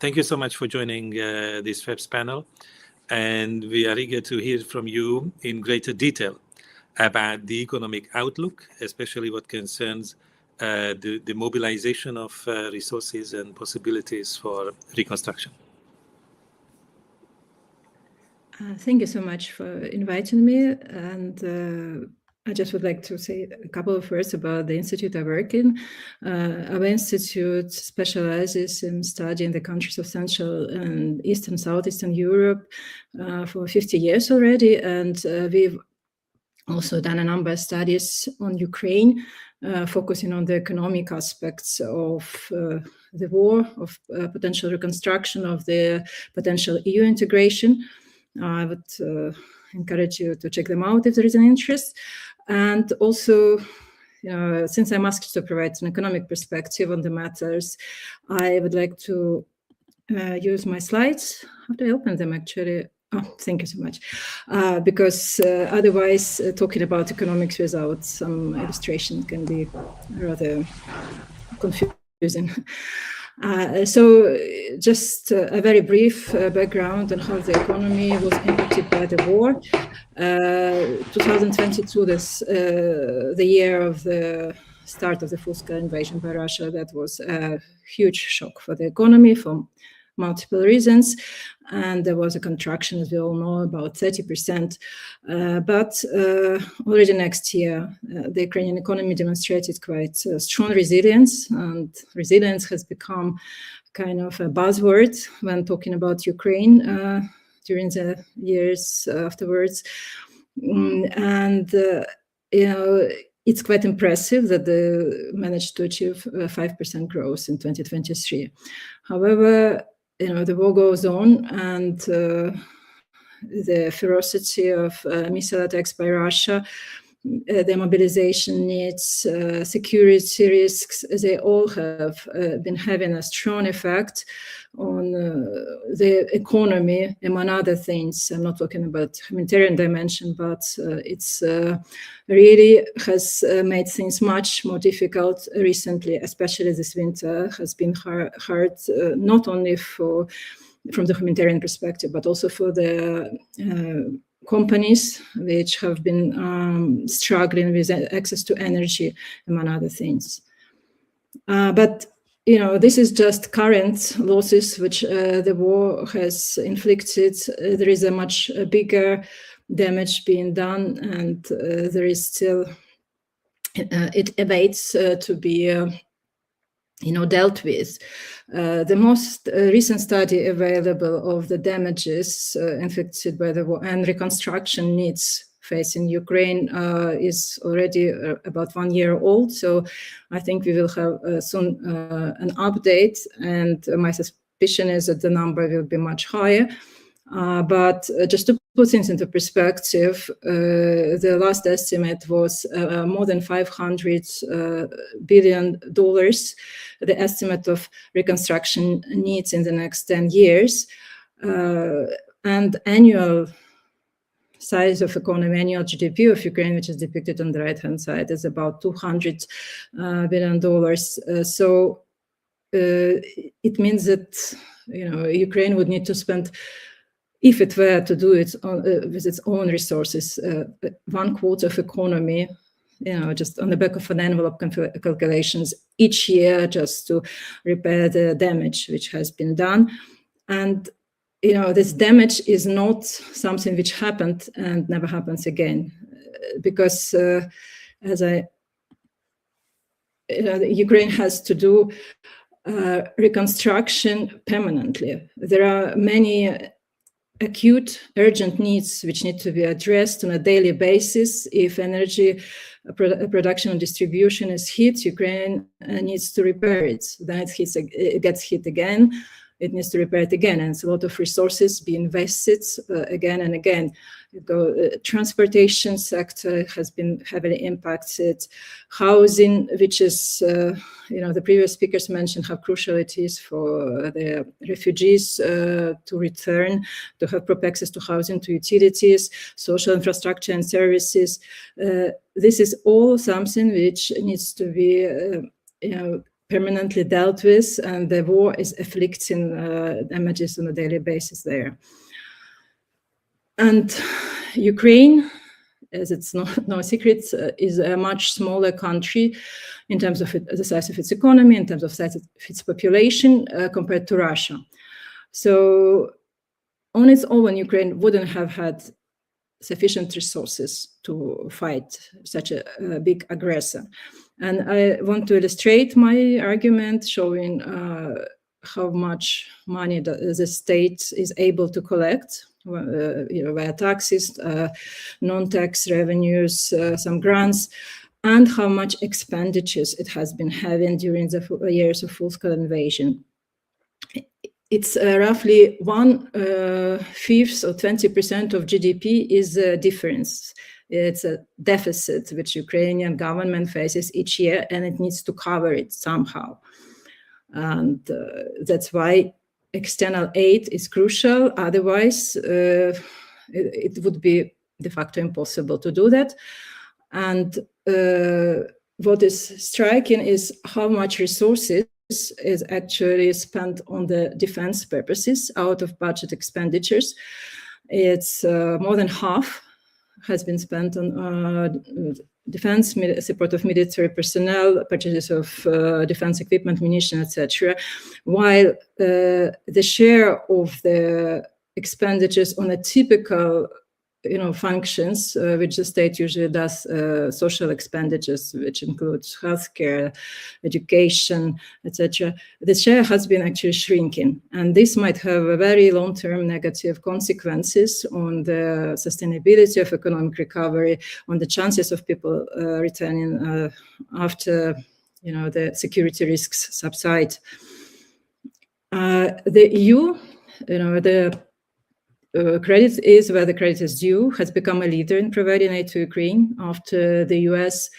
thank you so much for joining this FEPS panel. And we are eager to hear from you in greater detail about the economic outlook, especially what concerns the mobilization of resources and possibilities for reconstruction. Thank you so much for inviting me. And I just would like to say a couple of words about the institute I work in. Our institute specializes in studying the countries of Central and Eastern, Southeastern Europe for 50 years already. And we've also done a number of studies on Ukraine, focusing on the economic aspects of the war, of potential reconstruction, of the potential EU integration. I would encourage you to check them out if there is an interest. And also, since I'm asked to provide an economic perspective on the matters, I would like to use my slides. How do I open them, actually? Oh, thank you so much. Because otherwise, talking about economics without some illustration can be rather confusing. So just a very brief background on how the economy was impacted by the war. 2022, the year of the start of the full-scale invasion by Russia, that was a huge shock for the economy for multiple reasons. And there was a contraction, as we all know, about 30%. But already next year, the Ukrainian economy demonstrated quite strong resilience, and resilience has become kind of a buzzword when talking about Ukraine during the years afterwards. And, it's quite impressive that they managed to achieve 5% growth in 2023. However, the war goes on, and the ferocity of missile attacks by Russia the mobilization needs, security risks, they all have been having a strong effect on the economy, among other things. I'm not talking about humanitarian dimension, but it's really has made things much more difficult recently, especially this winter has been hard not only from the humanitarian perspective, but also for the companies which have been struggling with access to energy, among other things. But this is just current losses which the war has inflicted. There is a much bigger damage being done, and there is still, it awaits to be dealt with. The most recent study available of the damages inflicted by the war and reconstruction needs facing Ukraine is already about 1 year old. So I think we will have soon an update, and my suspicion is that the number will be much higher. But just to put things into perspective, the last estimate was more than $500 billion, the estimate of reconstruction needs in the next 10 years. And annual size of economy, annual GDP of Ukraine, which is depicted on the right-hand side, is about $200 billion. So it means that Ukraine would need to spend, if it were to do it with its own resources, 1/4 of economy, just on the back of an envelope calculations each year, just to repair the damage which has been done. And this damage is not something which happened and never happens again, because Ukraine has to do reconstruction permanently. There are many acute, urgent needs which need to be addressed on a daily basis. If energy production and distribution is hit, Ukraine needs to repair it. Then it gets hit again. It needs to repair it again, and it's a lot of resources be invested again and again. Transportation sector has been heavily impacted. Housing, which is, the previous speakers mentioned how crucial it is for the refugees to return, to have proper access to housing, to utilities, social infrastructure and services. This is all something which needs to be, permanently dealt with, and the war is afflicting damages on a daily basis there. And Ukraine, as it's no secret, is a much smaller country in terms of the size of its economy, in terms of size of its population, compared to Russia. So on its own, Ukraine wouldn't have had sufficient resources to fight such a big aggressor. And I want to illustrate my argument, showing how much money the state is able to collect, via taxes, non-tax revenues, some grants, and how much expenditures it has been having during the years of full-scale invasion. It's roughly 1/5 or 20% of GDP is a difference. It's a deficit which Ukrainian government faces each year, and it needs to cover it somehow. And that's why external aid is crucial. Otherwise, it would be de facto impossible to do that. And what is striking is how much resources is actually spent on the defense purposes out of budget expenditures. It's more than half has been spent on defense, support of military personnel, purchases of defense equipment, munition, etc. While the share of the expenditures on a typical functions, which the state usually does, social expenditures, which includes healthcare, education, etc. The share has been actually shrinking, and this might have a very long-term negative consequences on the sustainability of economic recovery, on the chances of people returning after the security risks subside. The EU, the credit is where the credit is due, has become a leader in providing aid to Ukraine after the US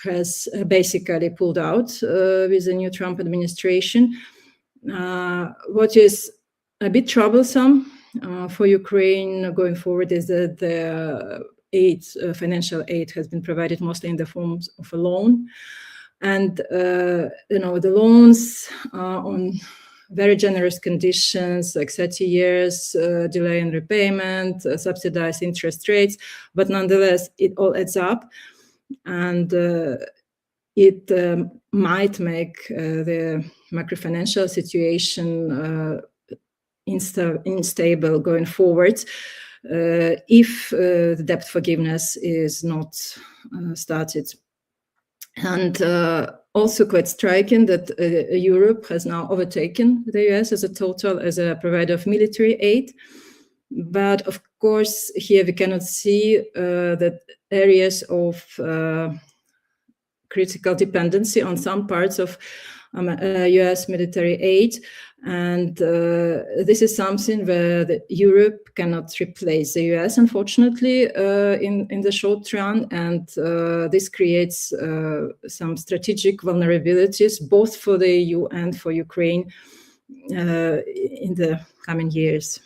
has basically pulled out with the new Trump administration. What is a bit troublesome for Ukraine going forward is that the financial aid has been provided mostly in the forms of a loan. And, the loans are on very generous conditions, like 30 years, delay in repayment, subsidized interest rates, but nonetheless, it all adds up. And it might make the macrofinancial situation unstable going forward if the debt forgiveness is not started. And also quite striking that Europe has now overtaken the US as a provider of military aid. But of course, here we cannot see that areas of critical dependency on some parts of US military aid. And this is something where Europe cannot replace the US, unfortunately, in the short run. And this creates some strategic vulnerabilities, both for the EU and for Ukraine in the coming years.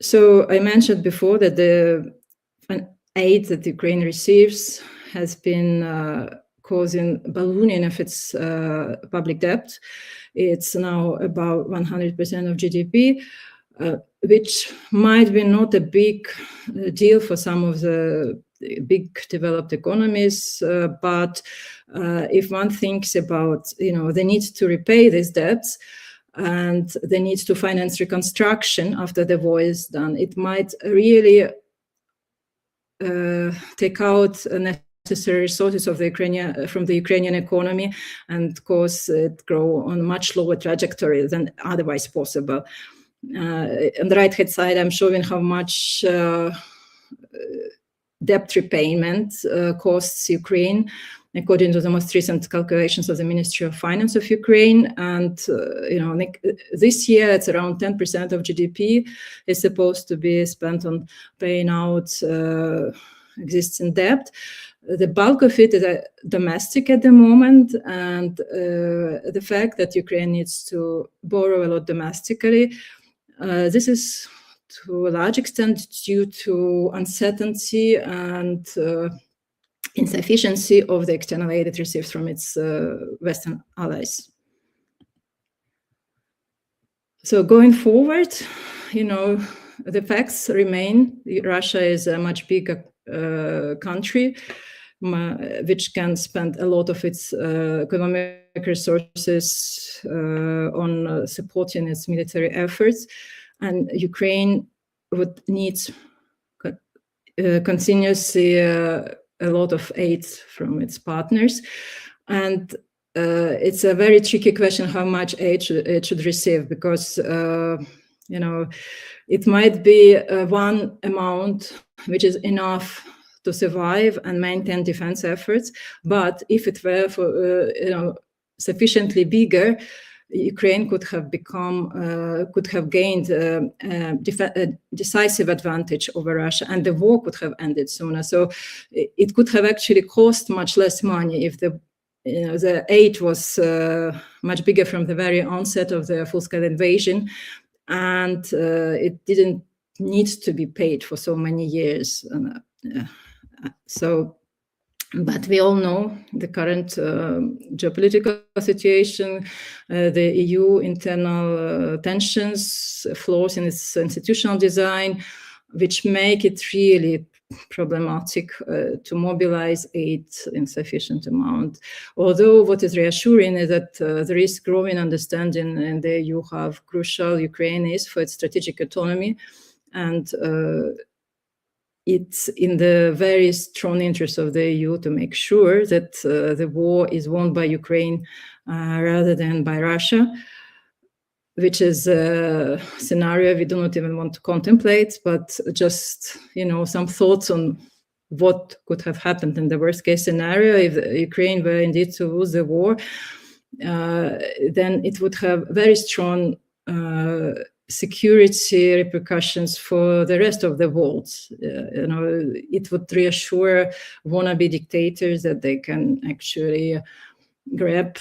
So I mentioned before that the aid that Ukraine receives has been causing ballooning of its public debt. It's now about 100% of GDP, which might be not a big deal for some of the big developed economies, but if one thinks about, the need to repay these debts and the need to finance reconstruction after the war is done, it might really take out necessary resources from the Ukrainian economy and cause it grow on a much lower trajectory than otherwise possible. On the right-hand side, I'm showing how much debt repayment costs Ukraine, according to the most recent calculations of the Ministry of Finance of Ukraine. And this year, it's around 10% of GDP is supposed to be spent on paying out existing debt. The bulk of it is domestic at the moment, and the fact that Ukraine needs to borrow a lot domestically, this is to a large extent due to uncertainty and insufficiency of the external aid it receives from its Western allies. So going forward, the facts remain. Russia is a much bigger country, which can spend a lot of its economic resources on supporting its military efforts. And Ukraine would need continuously a lot of aid from its partners. And it's a very tricky question how much aid it should receive, because, it might be one amount which is enough to survive and maintain defense efforts. But if it were for, sufficiently bigger, Ukraine could have gained a decisive advantage over Russia, and the war could have ended sooner. So it could have actually cost much less money if the aid was much bigger from the very onset of the full-scale invasion, and it didn't need to be paid for so many years. But we all know the current geopolitical situation, the EU internal tensions, flaws in its institutional design, which make it really problematic to mobilize aid in sufficient amount. Although what is reassuring is that there is growing understanding in the EU how crucial Ukraine is for its strategic autonomy, and it's in the very strong interest of the EU to make sure that the war is won by Ukraine rather than by Russia, which is a scenario we do not even want to contemplate, but just, some thoughts on what could have happened in the worst case scenario. If Ukraine were indeed to lose the war, then it would have very strong security repercussions for the rest of the world. It would reassure wannabe dictators that they can actually grab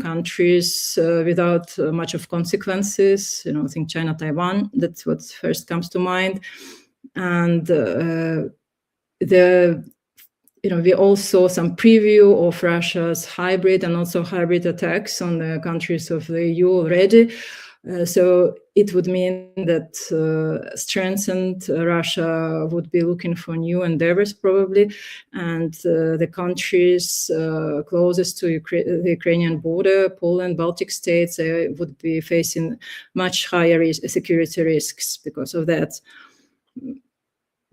countries without much of consequences. I think China, Taiwan, that's what first comes to mind. And we all saw some preview of Russia's hybrid and also hybrid attacks on the countries of the EU already. So it would mean that strengthened Russia would be looking for new endeavors probably, and the countries closest to the Ukrainian border, Poland, Baltic states, would be facing much higher security risks because of that.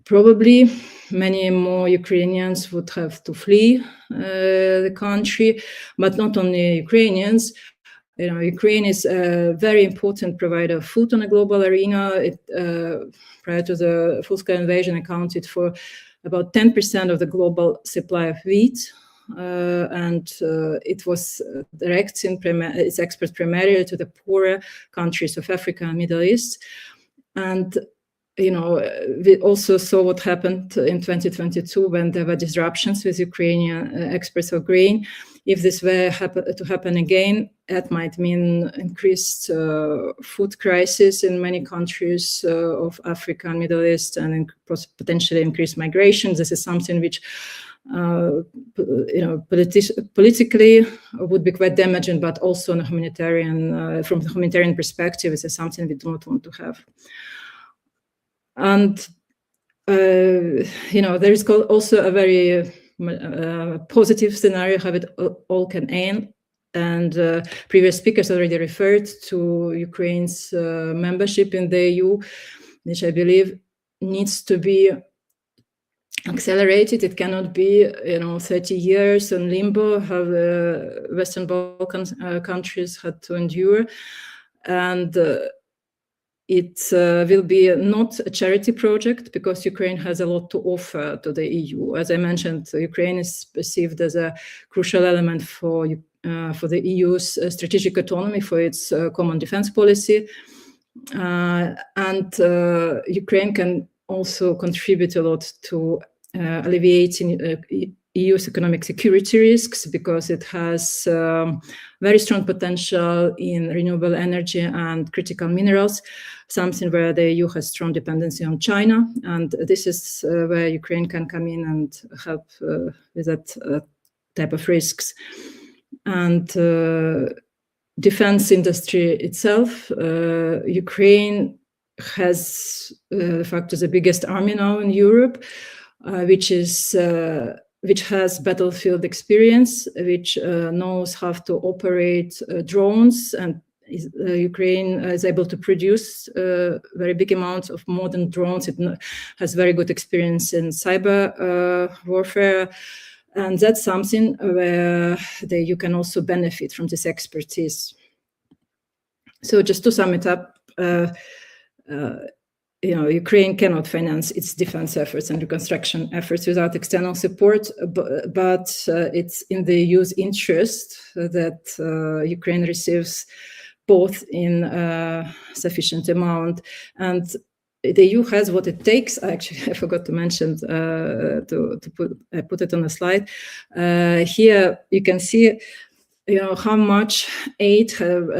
Probably many more Ukrainians would have to flee the country, but not only Ukrainians. Ukraine is a very important provider of food on a global arena. It, prior to the full-scale invasion, accounted for about 10% of the global supply of wheat, and it was directing its exports primarily to the poorer countries of Africa and Middle East. And we also saw what happened in 2022 when there were disruptions with Ukrainian exports of grain. If this were to happen again, that might mean increased food crisis in many countries of Africa and Middle East, and potentially increased migration. This is something which, politically would be quite damaging, but also on a humanitarian, from the humanitarian perspective, this is something we do not want to have. And there is also a very positive scenario how it all can end. And previous speakers already referred to Ukraine's membership in the EU, which I believe needs to be accelerated. It cannot be 30 years in limbo how the Western Balkan countries had to endure. And it will be not a charity project because Ukraine has a lot to offer to the EU. As I mentioned, Ukraine is perceived as a crucial element for the EU's strategic autonomy, for its common defense policy. And Ukraine can also contribute a lot to alleviating EU's economic security risks because it has very strong potential in renewable energy and critical minerals, something where the EU has strong dependency on China. And this is where Ukraine can come in and help with that type of risks. And defense industry itself, Ukraine has de facto the biggest army now in Europe, which has battlefield experience, which knows how to operate drones, and Ukraine is able to produce very big amounts of modern drones. It has very good experience in cyber warfare, and that's something where you can also benefit from this expertise. So just to sum it up, Ukraine cannot finance its defense efforts and reconstruction efforts without external support, but it's in the EU's interest that Ukraine receives both in sufficient amount. And the EU has what it takes. Actually, I forgot to mention I put it on the slide. Here you can see, how much aid have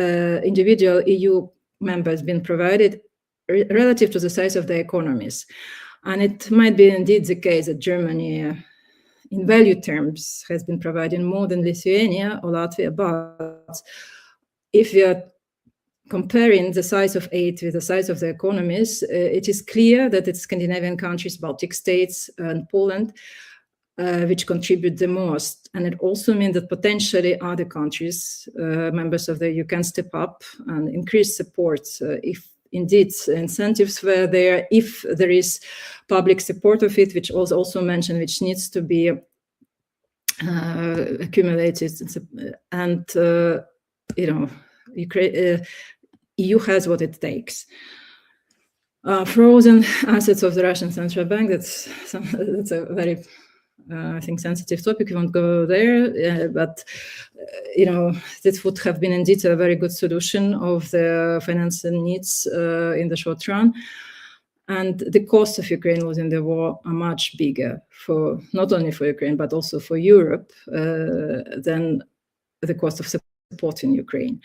individual EU members been provided relative to the size of their economies. And it might be indeed the case that Germany, in value terms, has been providing more than Lithuania or Latvia, but if we are comparing the size of aid with the size of the economies, it is clear that it's Scandinavian countries, Baltic states, and Poland, which contribute the most. And it also means that potentially other countries, members of the EU, can step up and increase support if indeed incentives were there, if there is public support of it, which was also mentioned, which needs to be accumulated. And, EU has what it takes. Frozen assets of the Russian Central Bank, that's a very I think, sensitive topic. We won't go there, but that would have been indeed a very good solution of the financial needs in the short run. And the cost of Ukraine losing the war are much bigger, for not only for Ukraine but also for Europe, than the cost of supporting Ukraine.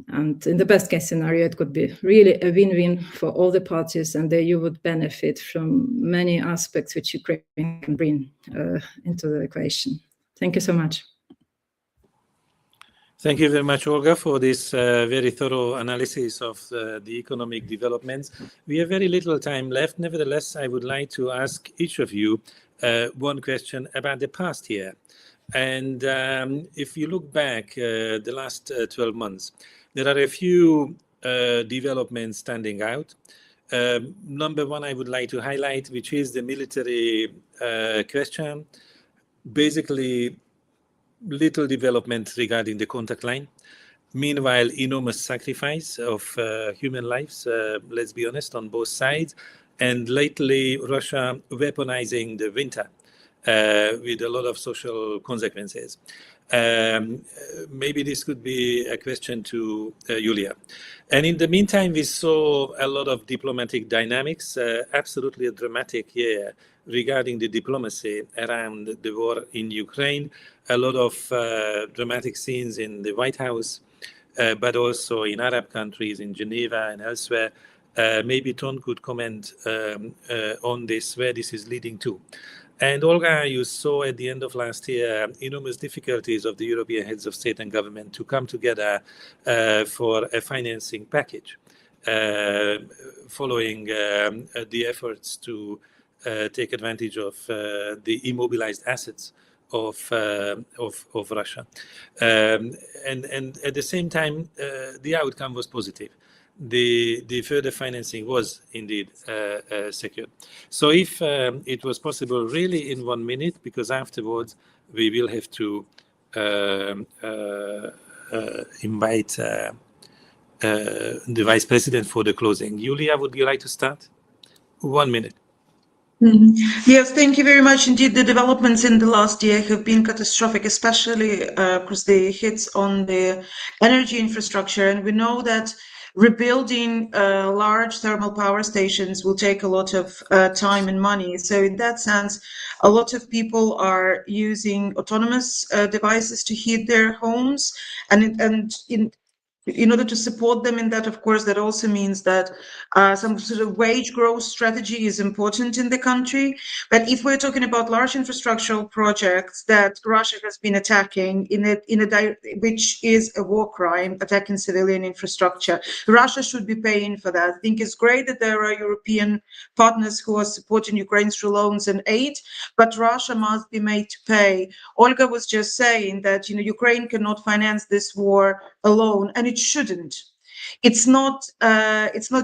And in the best case scenario, it could be really a win-win for all the parties, and the EU would benefit from many aspects which Ukraine can bring into the equation. Thank you so much. Thank you very much, Olga, for this very thorough analysis of the economic developments. We have very little time left. Nevertheless, I would like to ask each of you one question about the past year. And if you look back the last 12 months, there are a few developments standing out. Number one, I would like to highlight, which is the military question. Basically, little development regarding the contact line. Meanwhile, enormous sacrifice of human lives, let's be honest, on both sides. And lately, Russia weaponizing the winter with a lot of social consequences. Maybe this could be a question to Julia. And in the meantime, we saw a lot of diplomatic dynamics, absolutely a dramatic year regarding the diplomacy around the war in Ukraine, a lot of dramatic scenes in the White House, but also in Arab countries, in Geneva and elsewhere. Maybe Ton could comment on this, where this is leading to. And Olga, you saw at the end of last year enormous difficulties of the European heads of state and government to come together for a financing package, following the efforts to take advantage of the immobilized assets of Russia. And at the same time, the outcome was positive. The further financing was indeed secured. So if it was possible really in 1 minute, because afterwards we will have to invite the Vice President for the closing. Julia, would you like to start? 1 minute. Yes, thank you very much indeed. The developments in the last year have been catastrophic, especially because the hits on the energy infrastructure. And we know that rebuilding large thermal power stations will take a lot of time and money. So in that sense, a lot of people are using autonomous devices to heat their homes. And in order to support them in that, of course, that also means that some sort of wage growth strategy is important in the country. But if we're talking about large infrastructural projects that Russia has been attacking which is a war crime, attacking civilian infrastructure, Russia should be paying for that. I think it's great that there are European partners who are supporting Ukraine through loans and aid, but Russia must be made to pay. Olga was just saying that Ukraine cannot finance this war alone, and it shouldn't. It's not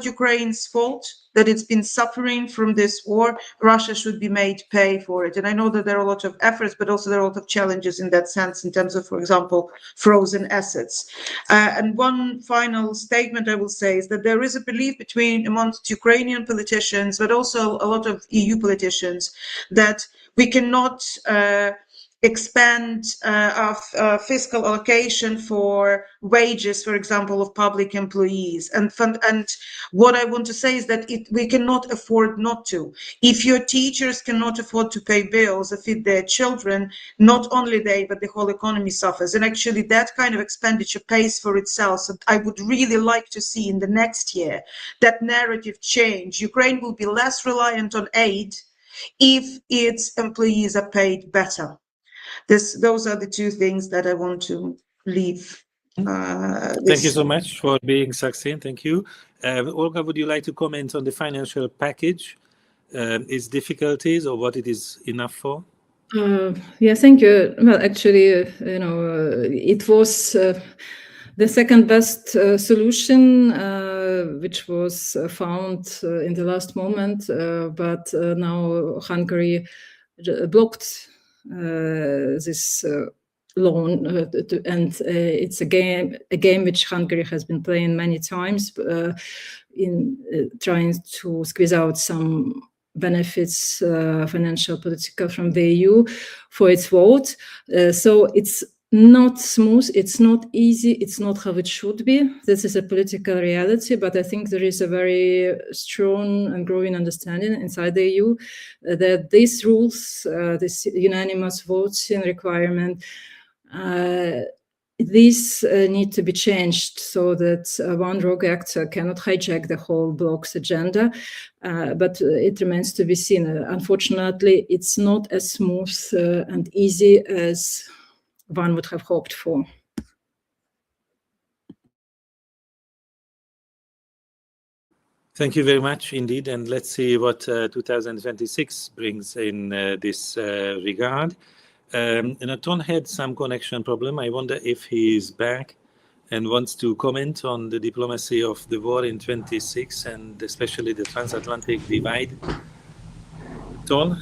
Ukraine's fault that it's been suffering from this war. Russia should be made to pay for it. And I know that there are a lot of efforts, but also there are a lot of challenges in that sense, in terms of, for example, frozen assets. And one final statement I will say is that there is a belief amongst Ukrainian politicians, but also a lot of EU politicians, that we cannot expand our fiscal allocation for wages, for example, of public employees. And what I want to say is that we cannot afford not to. If your teachers cannot afford to pay bills or feed their children, not only they, but the whole economy suffers. And actually that kind of expenditure pays for itself. So I would really like to see in the next year that narrative change. Ukraine will be less reliant on aid if its employees are paid better. Those are the two things that I want to leave. Thank you so much for being succinct. Thank you. Olga, would you like to comment on the financial package, its difficulties, or what it is enough for? Yeah, thank you. Well, actually, it was the second best solution, which was found in the last moment, but now Hungary blocked this loan, and it's a game which Hungary has been playing many times in trying to squeeze out some benefits financial, political from the EU for its vote. So it's not smooth, it's not easy, it's not how it should be. This is a political reality, but I think there is a very strong and growing understanding inside the EU that these rules, this unanimous voting requirement, these need to be changed so that one rogue actor cannot hijack the whole bloc's agenda, but it remains to be seen. Unfortunately, it's not as smooth and easy as one would have hoped for. Thank you very much indeed, and let's see what 2026 brings in this regard. Ton had some connection problem. I wonder if he is back and wants to comment on the diplomacy of the war in 26 and especially the transatlantic divide. Ton?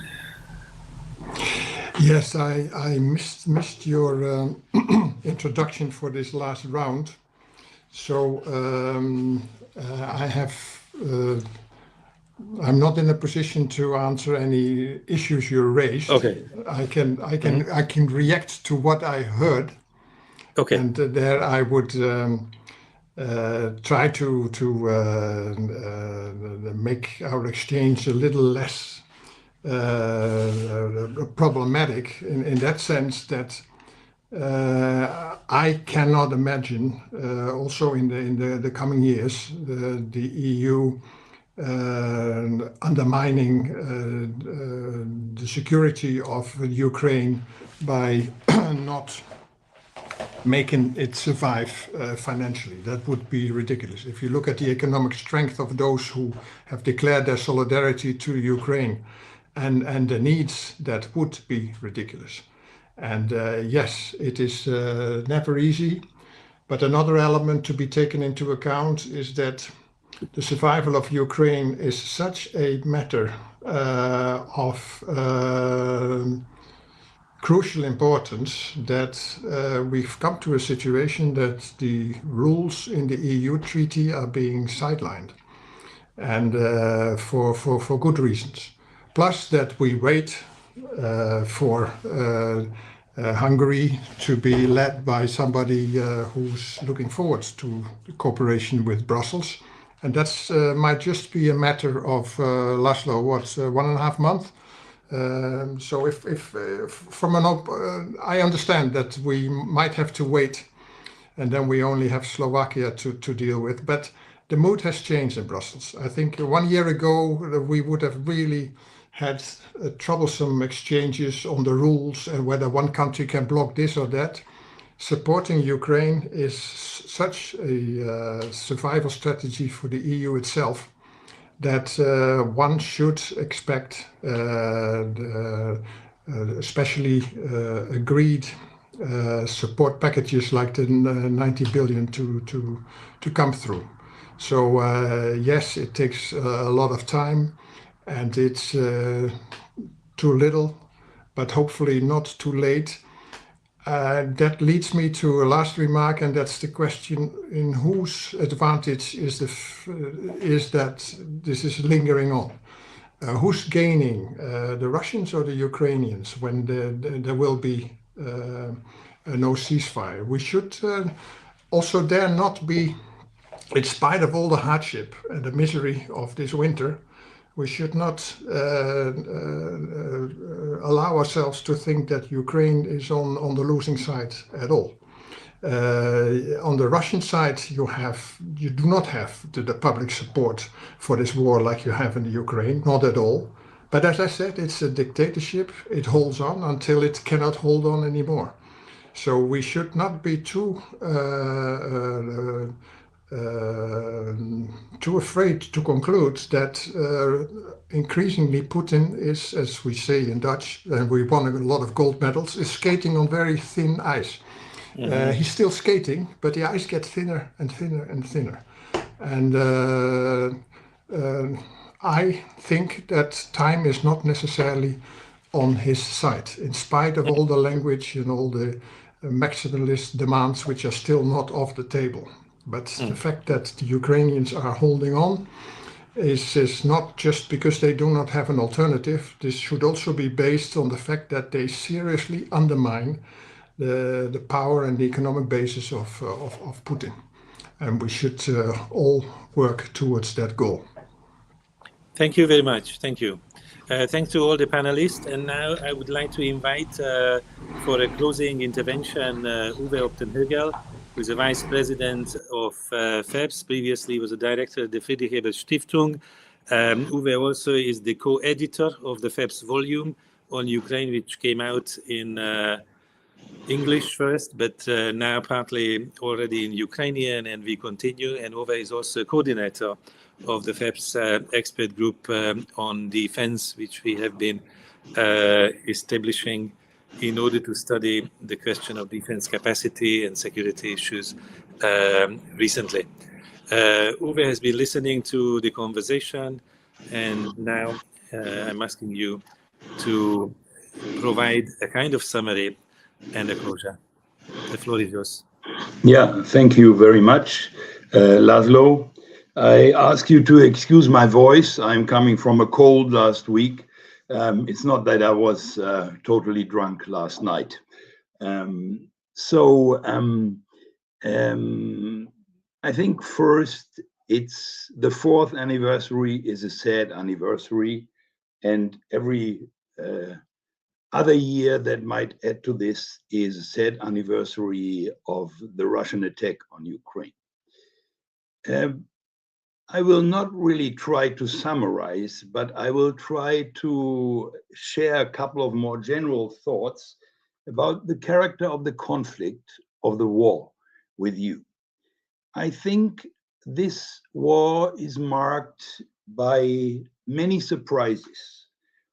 Yes, I missed your introduction for this last round. So I have. I'm not in a position to answer any issues you raised. Okay. I can react to what I heard. Okay. And there I would try to make our exchange a little less problematic in that sense that I cannot imagine also in the coming years the EU undermining the security of Ukraine by not making it survive financially. That would be ridiculous. If you look at the economic strength of those who have declared their solidarity to Ukraine and the needs, that would be ridiculous. And yes, it is never easy. But another element to be taken into account is that the survival of Ukraine is such a matter of crucial importance that we've come to a situation that the rules in the EU treaty are being sidelined, and for good reasons. Plus that we wait for Hungary to be led by somebody who's looking forward to cooperation with Brussels. And that might just be a matter of, Laszlo, 1.5 months? So if from I understand that we might have to wait, and then we only have Slovakia to deal with, but the mood has changed in Brussels. I think 1 year ago we would have really had troublesome exchanges on the rules and whether one country can block this or that. Supporting Ukraine is such a survival strategy for the EU itself that one should expect especially agreed support packages like the 90 billion to come through. So yes, it takes a lot of time and it's too little, but hopefully not too late. That leads me to a last remark, and that's the question: in whose advantage is that this is lingering on? Who's gaining, the Russians or the Ukrainians, when there will be no ceasefire? We should also dare not be, in spite of all the hardship and the misery of this winter, we should not allow ourselves to think that Ukraine is on the losing side at all. On the Russian side, you do not have the public support for this war like you have in the Ukraine, not at all. But as I said, it's a dictatorship. It holds on until it cannot hold on anymore. So we should not be too afraid to conclude that increasingly Putin is, as we say in Dutch, and we won a lot of gold medals, is skating on very thin ice. Mm-hmm. He's still skating, but the ice gets thinner and thinner and thinner. And I think that time is not necessarily on his side, in spite of all the language and all the maximalist demands which are still not off the table. But the fact that the Ukrainians are holding on is not just because they do not have an alternative. This should also be based on the fact that they seriously undermine the power and the economic basis of Putin. And we should all work towards that goal. Thank you very much. Thank you. Thanks to all the panelists. And now I would like to invite for a closing intervention Uwe Optenhögel, who is a vice president of FEPS. Previously was a director at the Friedrich Ebert Stiftung. Uwe also is the co-editor of the FEPS volume on Ukraine, which came out in English first, but now partly already in Ukrainian, and we continue. And Uwe is also coordinator of the FEPS expert group on defense, which we have been establishing in order to study the question of defense capacity and security issues recently. Uwe has been listening to the conversation, and now I'm asking you to provide a kind of summary and a closure. The floor is yours. Yeah, thank you very much, Laszlo. I ask you to excuse my voice. I'm coming from a cold last week. It's not that I was totally drunk last night. I think first, it's the 4th anniversary is a sad anniversary, and every other year that might add to this is a sad anniversary of the Russian attack on Ukraine. I will not really try to summarize, but I will try to share a couple of more general thoughts about the character of the conflict, of the war, with you. I think this war is marked by many surprises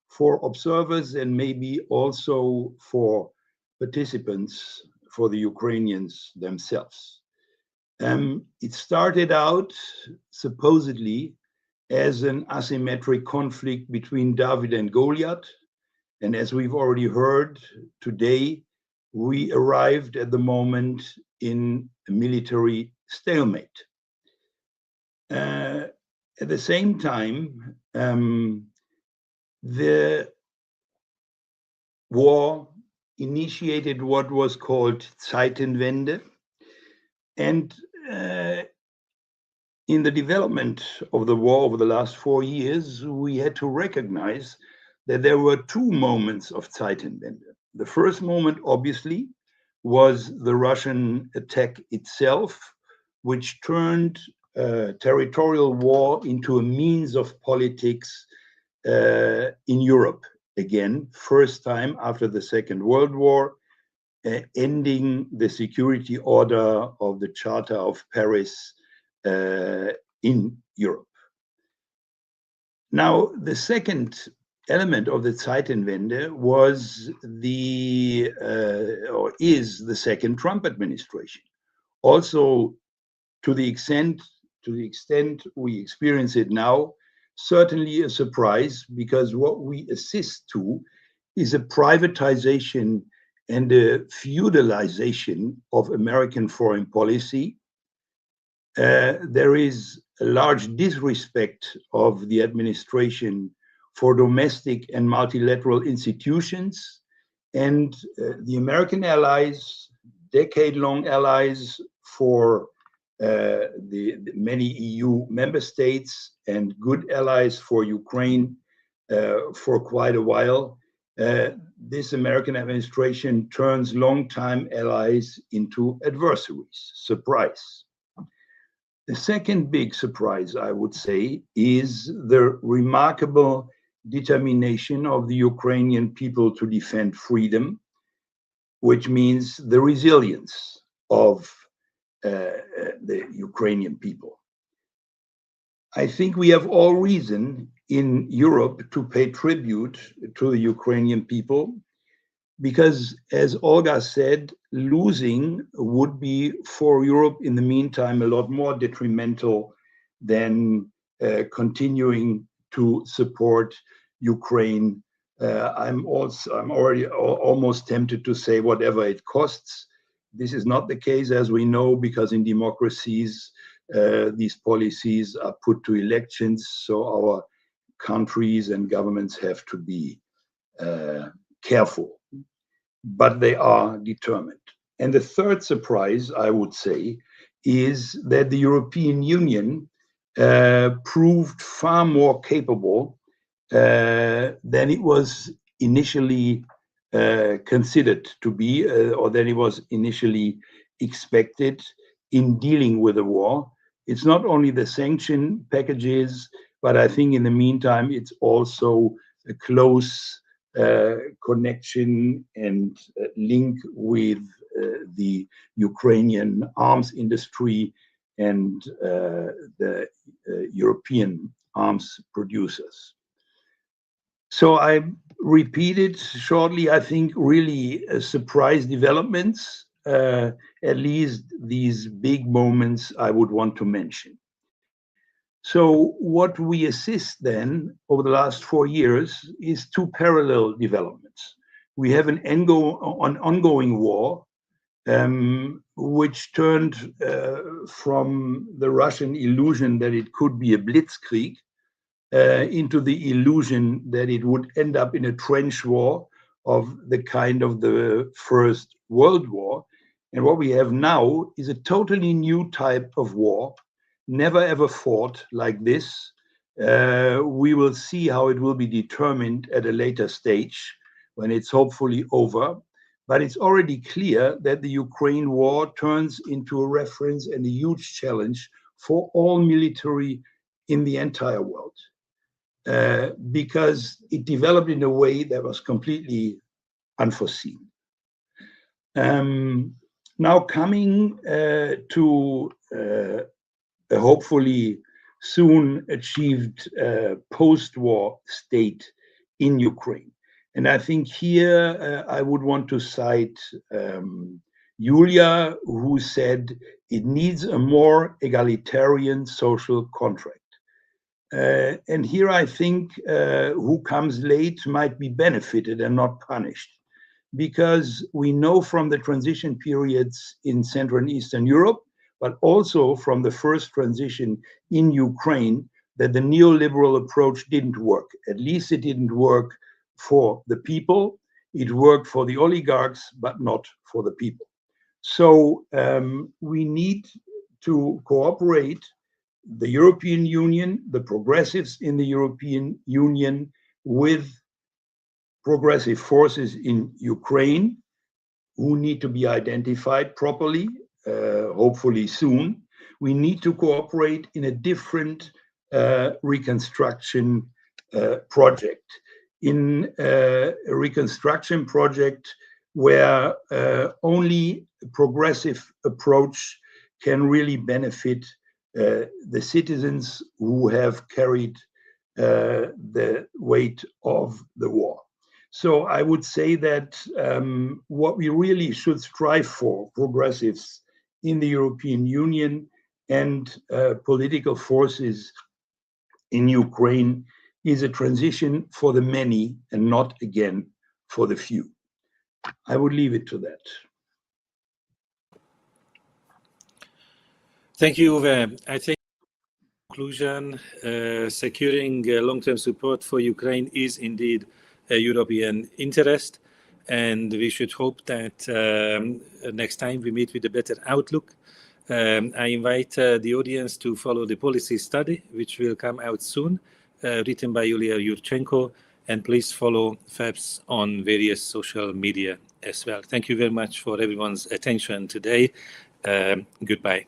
for observers and maybe also for participants, for the Ukrainians themselves. It started out supposedly as an asymmetric conflict between David and Goliath. And as we've already heard today, we arrived at the moment in a military stalemate. At the same time, the war initiated what was called Zeitenwende. And in the development of the war over the last 4 years, we had to recognize that there were 2 moments of Zeitenwende. The first moment, obviously, was the Russian attack itself, which turned territorial war into a means of politics in Europe again, first time after the Second World War, ending the security order of the Charter of Paris in Europe. Now, the second element of the Zeitenwende was is the second Trump administration. Also, to the extent we experience it now, certainly a surprise, because what we assist to is a privatization and a feudalization of American foreign policy. There is a large disrespect of the administration for domestic and multilateral institutions, and the American allies, decade-long allies for the many EU member states and good allies for Ukraine for quite a while. This American administration turns longtime allies into adversaries. Surprise. The second big surprise, I would say, is the remarkable determination of the Ukrainian people to defend freedom, which means the resilience of the Ukrainian people. I think we have all reason in Europe to pay tribute to the Ukrainian people, because as Olga said, losing would be for Europe in the meantime a lot more detrimental than continuing to support Ukraine. I'm already almost tempted to say whatever it costs, This is not the case, as we know, because in democracies, these policies are put to elections. So our countries and governments have to be careful, but they are determined. And the third surprise, I would say, is that the European Union proved far more capable than it was initially considered to be, or than it was initially expected in dealing with the war. It's not only the sanction packages, but I think in the meantime, it's also a close connection and link with the Ukrainian arms industry and the European arms producers. So I repeated shortly, I think really surprise developments, at least these big moments I would want to mention. So what we assist then over the last 4 years is two parallel developments. We have an ongoing war, which turned from the Russian illusion that it could be a blitzkrieg into the illusion that it would end up in a trench war of the kind of the First World War. And what we have now is a totally new type of war, never ever fought like this. We will see how it will be determined at a later stage when it's hopefully over. But it's already clear that the Ukraine war turns into a reference and a huge challenge for all military in the entire world, because it developed in a way that was completely unforeseen. Now coming to a hopefully soon achieved post-war state in Ukraine. And I think here I would want to cite Yulia, who said it needs a more egalitarian social contract. And here I think who comes late might be benefited and not punished, because we know from the transition periods in Central and Eastern Europe, but also from the first transition in Ukraine, that the neoliberal approach didn't work. At least it didn't work for the people. It worked for the oligarchs, but not for the people. So we need to cooperate, the European Union, the progressives in the European Union, with progressive forces in Ukraine who need to be identified properly, hopefully soon. We need to cooperate in a different reconstruction project, in a reconstruction project where only a progressive approach can really benefit the citizens who have carried the weight of the war. So I would say that what we really should strive for, progressives in the European Union and political forces in Ukraine, is a transition for the many and not again for the few. I would leave it to that. Thank you, Uwe. I think in conclusion, securing long-term support for Ukraine is indeed a European interest, and we should hope that next time we meet with a better outlook. I invite the audience to follow the policy study, which will come out soon, written by Yulia Yurchenko, and please follow FEPS on various social media as well. Thank you very much for everyone's attention today. Goodbye.